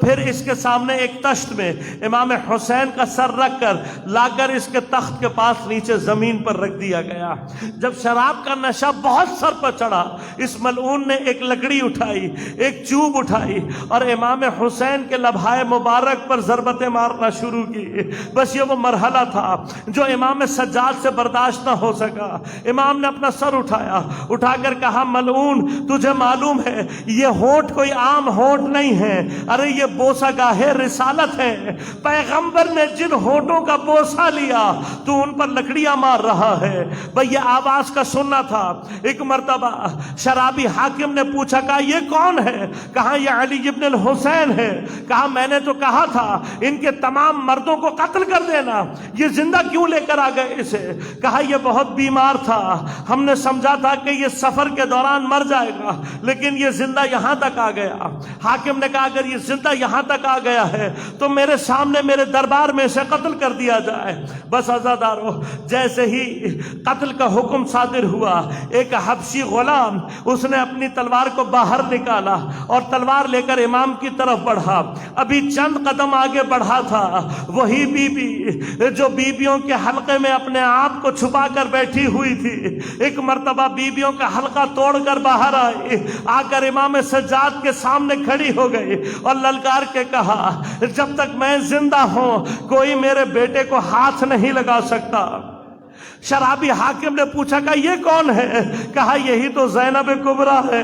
پھر اس کے سامنے ایک تشت میں امام حسین کا سر رکھ کر لا کر اس کے تخت کے پاس نیچے زمین پر رکھ دیا گیا۔ جب شراب کا نشہ بہت سر پر چڑھا، اس ملعون نے ایک لکڑی اٹھائی، ایک چوب اٹھائی اور امام حسین کے لبھائے مبارک پر ضربتیں مارنا شروع کی۔ بس یہ وہ مرحلہ تھا جو امام سجاد سے برداشت نہ ہو سکا۔ امام نے اپنا سر اٹھا کر کہا، ملعون، تجھے معلوم ہے یہ ہونٹ کوئی عام ہونٹ نہیں ہے، ارے یہ بوسہ گاہ رسالت ہے۔ پیغمبر نے جن ہونٹوں کا بوسہ لیا تو ان پر لکڑیاں مار رہا ہے۔ بھئی یہ آواز کا سننا تھا۔ ایک مرتبہ شرابی حاکم نے پوچھا، کہا یہ کون ہے؟ کہا یہ علی ابن الحسین ہے۔ کہا میں نے تو کہا تھا ان کے تمام مردوں کو قتل کر دینا، یہ زندہ کیوں لے کر آ گئے اسے؟ کہا یہ بہت بیمار تھا، ہم نے سمجھا تھا کہ یہ سفر کے دوران مر جائے گا، لیکن یہ زندہ یہاں تک آ گیا۔ حاکم نے کہا اگر یہ زندہ یہاں تک آ گیا ہے تو میرے سامنے میرے دربار میں اسے قتل کر دیا جائے۔ بس عزادارو، جیسے ہی قتل کا حکم صادر ہوا، ایک حبشی غلام اس نے اپنی تلوار کو باہر نکالا اور تلوار لے کر امام کی طرف بڑھا۔ ابھی چند قدم آگے بڑھا تھا، وہی بی بی جو بیویوں کے حلقے میں اپنے آپ کو چھپا کر بیٹھی ہوئی تھی، ایک مرتبہ بیویوں کا حلقہ توڑ کر باہر آئی، آ کر امام سجاد کے سامنے کھڑی ہو گئی اور للکار کے کہا، جب تک میں زندہ ہوں کوئی میرے بیٹے کو ہاتھ نہیں لگا سکتا۔ شرابی حاکم نے پوچھا کہ یہ کون ہے؟ کہا یہی تو زینب کبریٰ ہے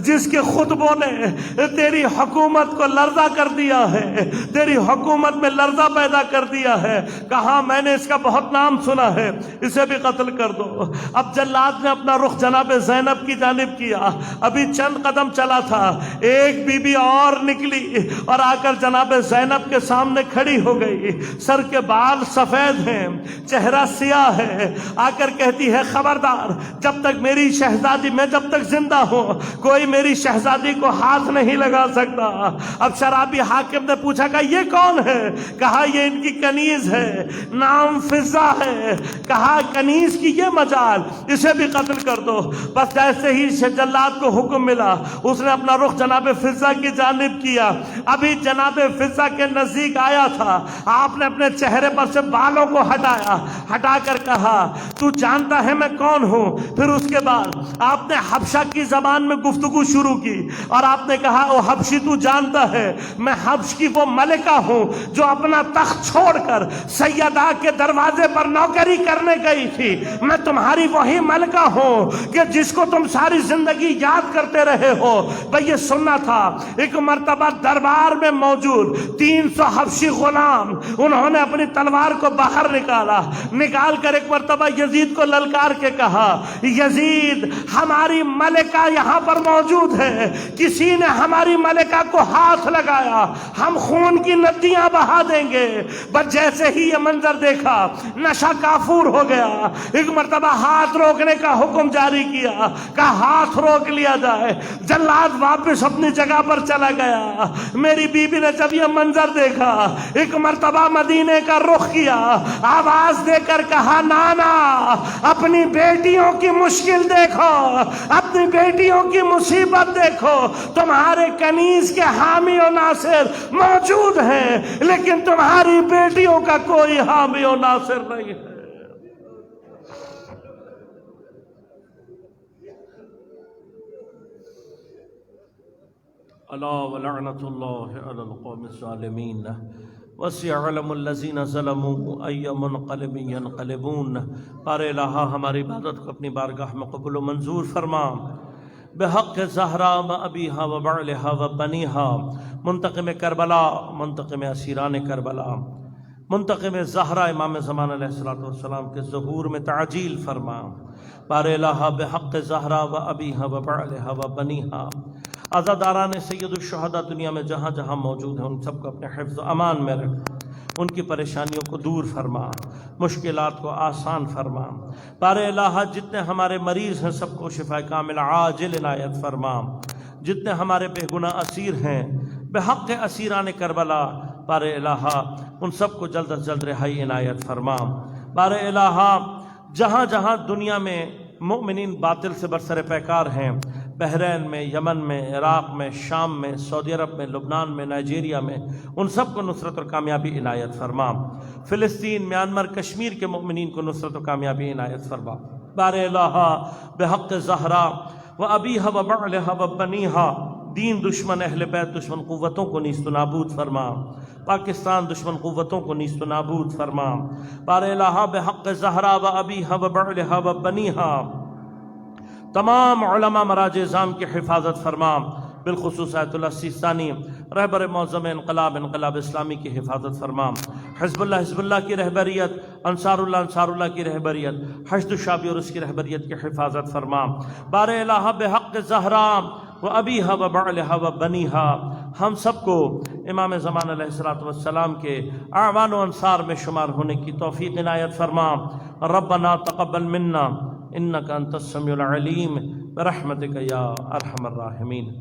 جس کے خطبوں نے تیری حکومت کو لرزہ کر دیا ہے، تیری حکومت میں لرزہ پیدا کر دیا ہے۔ کہا میں نے اس کا بہت نام سنا ہے، اسے بھی قتل کر دو۔ اب جلاد نے اپنا رخ جناب زینب کی جانب کیا، ابھی چند قدم چلا تھا، ایک بی بی اور نکلی اور آ کر جناب زینب کے سامنے کھڑی ہو گئی۔ سر کے بال سفید ہیں، چہرہ سیاہ ہے، آ کر کہتی ہے خبردار، جب تک میری شہزادی، میں جب تک زندہ ہوں کوئی میری شہزادی کو ہاتھ نہیں لگا سکتا۔ اب شرابی حاکم نے پوچھا کہ یہ کون ہے؟ کہا یہ ان کی کنیز ہے، نام فضہ ہے۔ کہا کنیز کی یہ مجال، اسے بھی قتل کر دو۔ بس جیسے ہی جلاد کو حکم ملا، اس نے اپنا رخ جناب فضہ کی جانب کیا۔ ابھی جناب فضہ کے نزدیک آیا تھا، آپ نے اپنے چہرے پر سے بالوں کو ہٹایا، ہٹا کر کہا تو جانتا ہے میں کون ہوں؟ پھر اس کے بعد آپ نے حبشہ کی زبان میں گفتگو شروع کی اور آپ نے کہا او حبشی تو جانتا ہے میں حبش کی وہ ملکہ ہوں جو اپنا تخت چھوڑ کر سیدہ کے دروازے پر نوکری کرنے گئی تھی۔ میں تمہاری وہی ملکہ ہوں کہ جس کو تم ساری زندگی یاد کرتے رہے ہو۔ بھئی یہ سننا تھا۔ ایک مرتبہ دربار میں موجود 300 حبشی غلام، انہوں نے اپنی تلوار کو باہر نکال کر ایک مرتبہ یزید کو للکار کے کہا یزید ہماری ملکہ یہاں پر موجود ہے، کسی نے ہماری ملکہ کو ہاتھ لگایا ہم خون کی ندیاں بہا دیں گے۔ بس جیسے ہی یہ منظر دیکھا نشہ کافور ہو گیا، ایک مرتبہ ہاتھ روکنے کا حکم جاری کیا، کہا ہاتھ روک لیا جائے۔ جلاد واپس اپنی جگہ پر چلا گیا، میری بیوی نے جب یہ منظر دیکھا، ایک مرتبہ مدینے کا رخ کیا، آواز دے کر کہا نانا اپنی بیٹیوں کی مشکل دیکھو، اپنی بیٹیوں کی مصیبت دیکھو، تمہارے کنیز کے حامی و ناصر موجود ہیں لیکن تمہاری بیٹیوں کا کوئی حامی و ناصر نہیں ہے۔ الا ولعنۃ اللہ علی القوم الظالمین وسيعلم الذين ظلموا أي منقلب ينقلبون۔ بار الہا ہماری عبادت کو اپنی بارگاہ میں قبول و منظور فرما، بحق زہرا و ابیہا و بعلہا و بنیہا، منتقم کربلا، منتقم اسیران کربلا، منتقم زہرا امام زمان علیہ السلام کے ظہور میں تعجیل فرما۔ بار الہا بحق زہرا و ابیہا و بعلہا و بنیہا، عزاداران سید الشہداء دنیا میں جہاں جہاں موجود ہیں ان سب کو اپنے حفظ و امان میں رکھ، ان کی پریشانیوں کو دور فرما، مشکلات کو آسان فرما۔ بار الہا جتنے ہمارے مریض ہیں سب کو شفا کامل عاجل عنایت فرما، جتنے ہمارے بے گناہ اسیر ہیں بحق اسیران کربلا، بار الہا ان سب کو جلد از جلد رہائی عنایت فرما۔ بار الہا جہاں جہاں دنیا میں مؤمنین باطل سے برسر پیکار ہیں، بحرین میں، یمن میں، عراق میں، شام میں، سعودی عرب میں، لبنان میں، نائجیریا میں، ان سب کو نصرت اور کامیابی عنایت فرما۔ فلسطین، میانمار، کشمیر کے مؤمنین کو نصرت و کامیابی عنایت فرما۔ بار الہا بحق زہرا و ابیہا و بعلہا و بنیہا، دین دشمن، اہل بیت دشمن قوتوں کو نیست و نابود فرما، پاکستان دشمن قوتوں کو نیست و نابود فرما۔ بار الہا بحق زہرا و ابیہا و بعلہا و بنیہا، تمام علماء مراجع ازام کی حفاظت فرما، بالخصوص آیت اللہ سیستانی رہبر معظم انقلاب اسلامی کی حفاظت فرما، حزب اللہ کی رہبریت، انصار اللہ کی رہبریت، حشد الشعبی اور اس کی رہبریت کی حفاظت فرما۔ بار الہا بحق زہرا و ابیہا و بعلہا و بنیہا، ہم سب کو امام زمان علیہ السلام کے اعوان و انصار میں شمار ہونے کی توفیق عنایت فرما۔ ربنا تقبل منا انک انت السمیع العلیم برحمتک یا ارحم الراحمین۔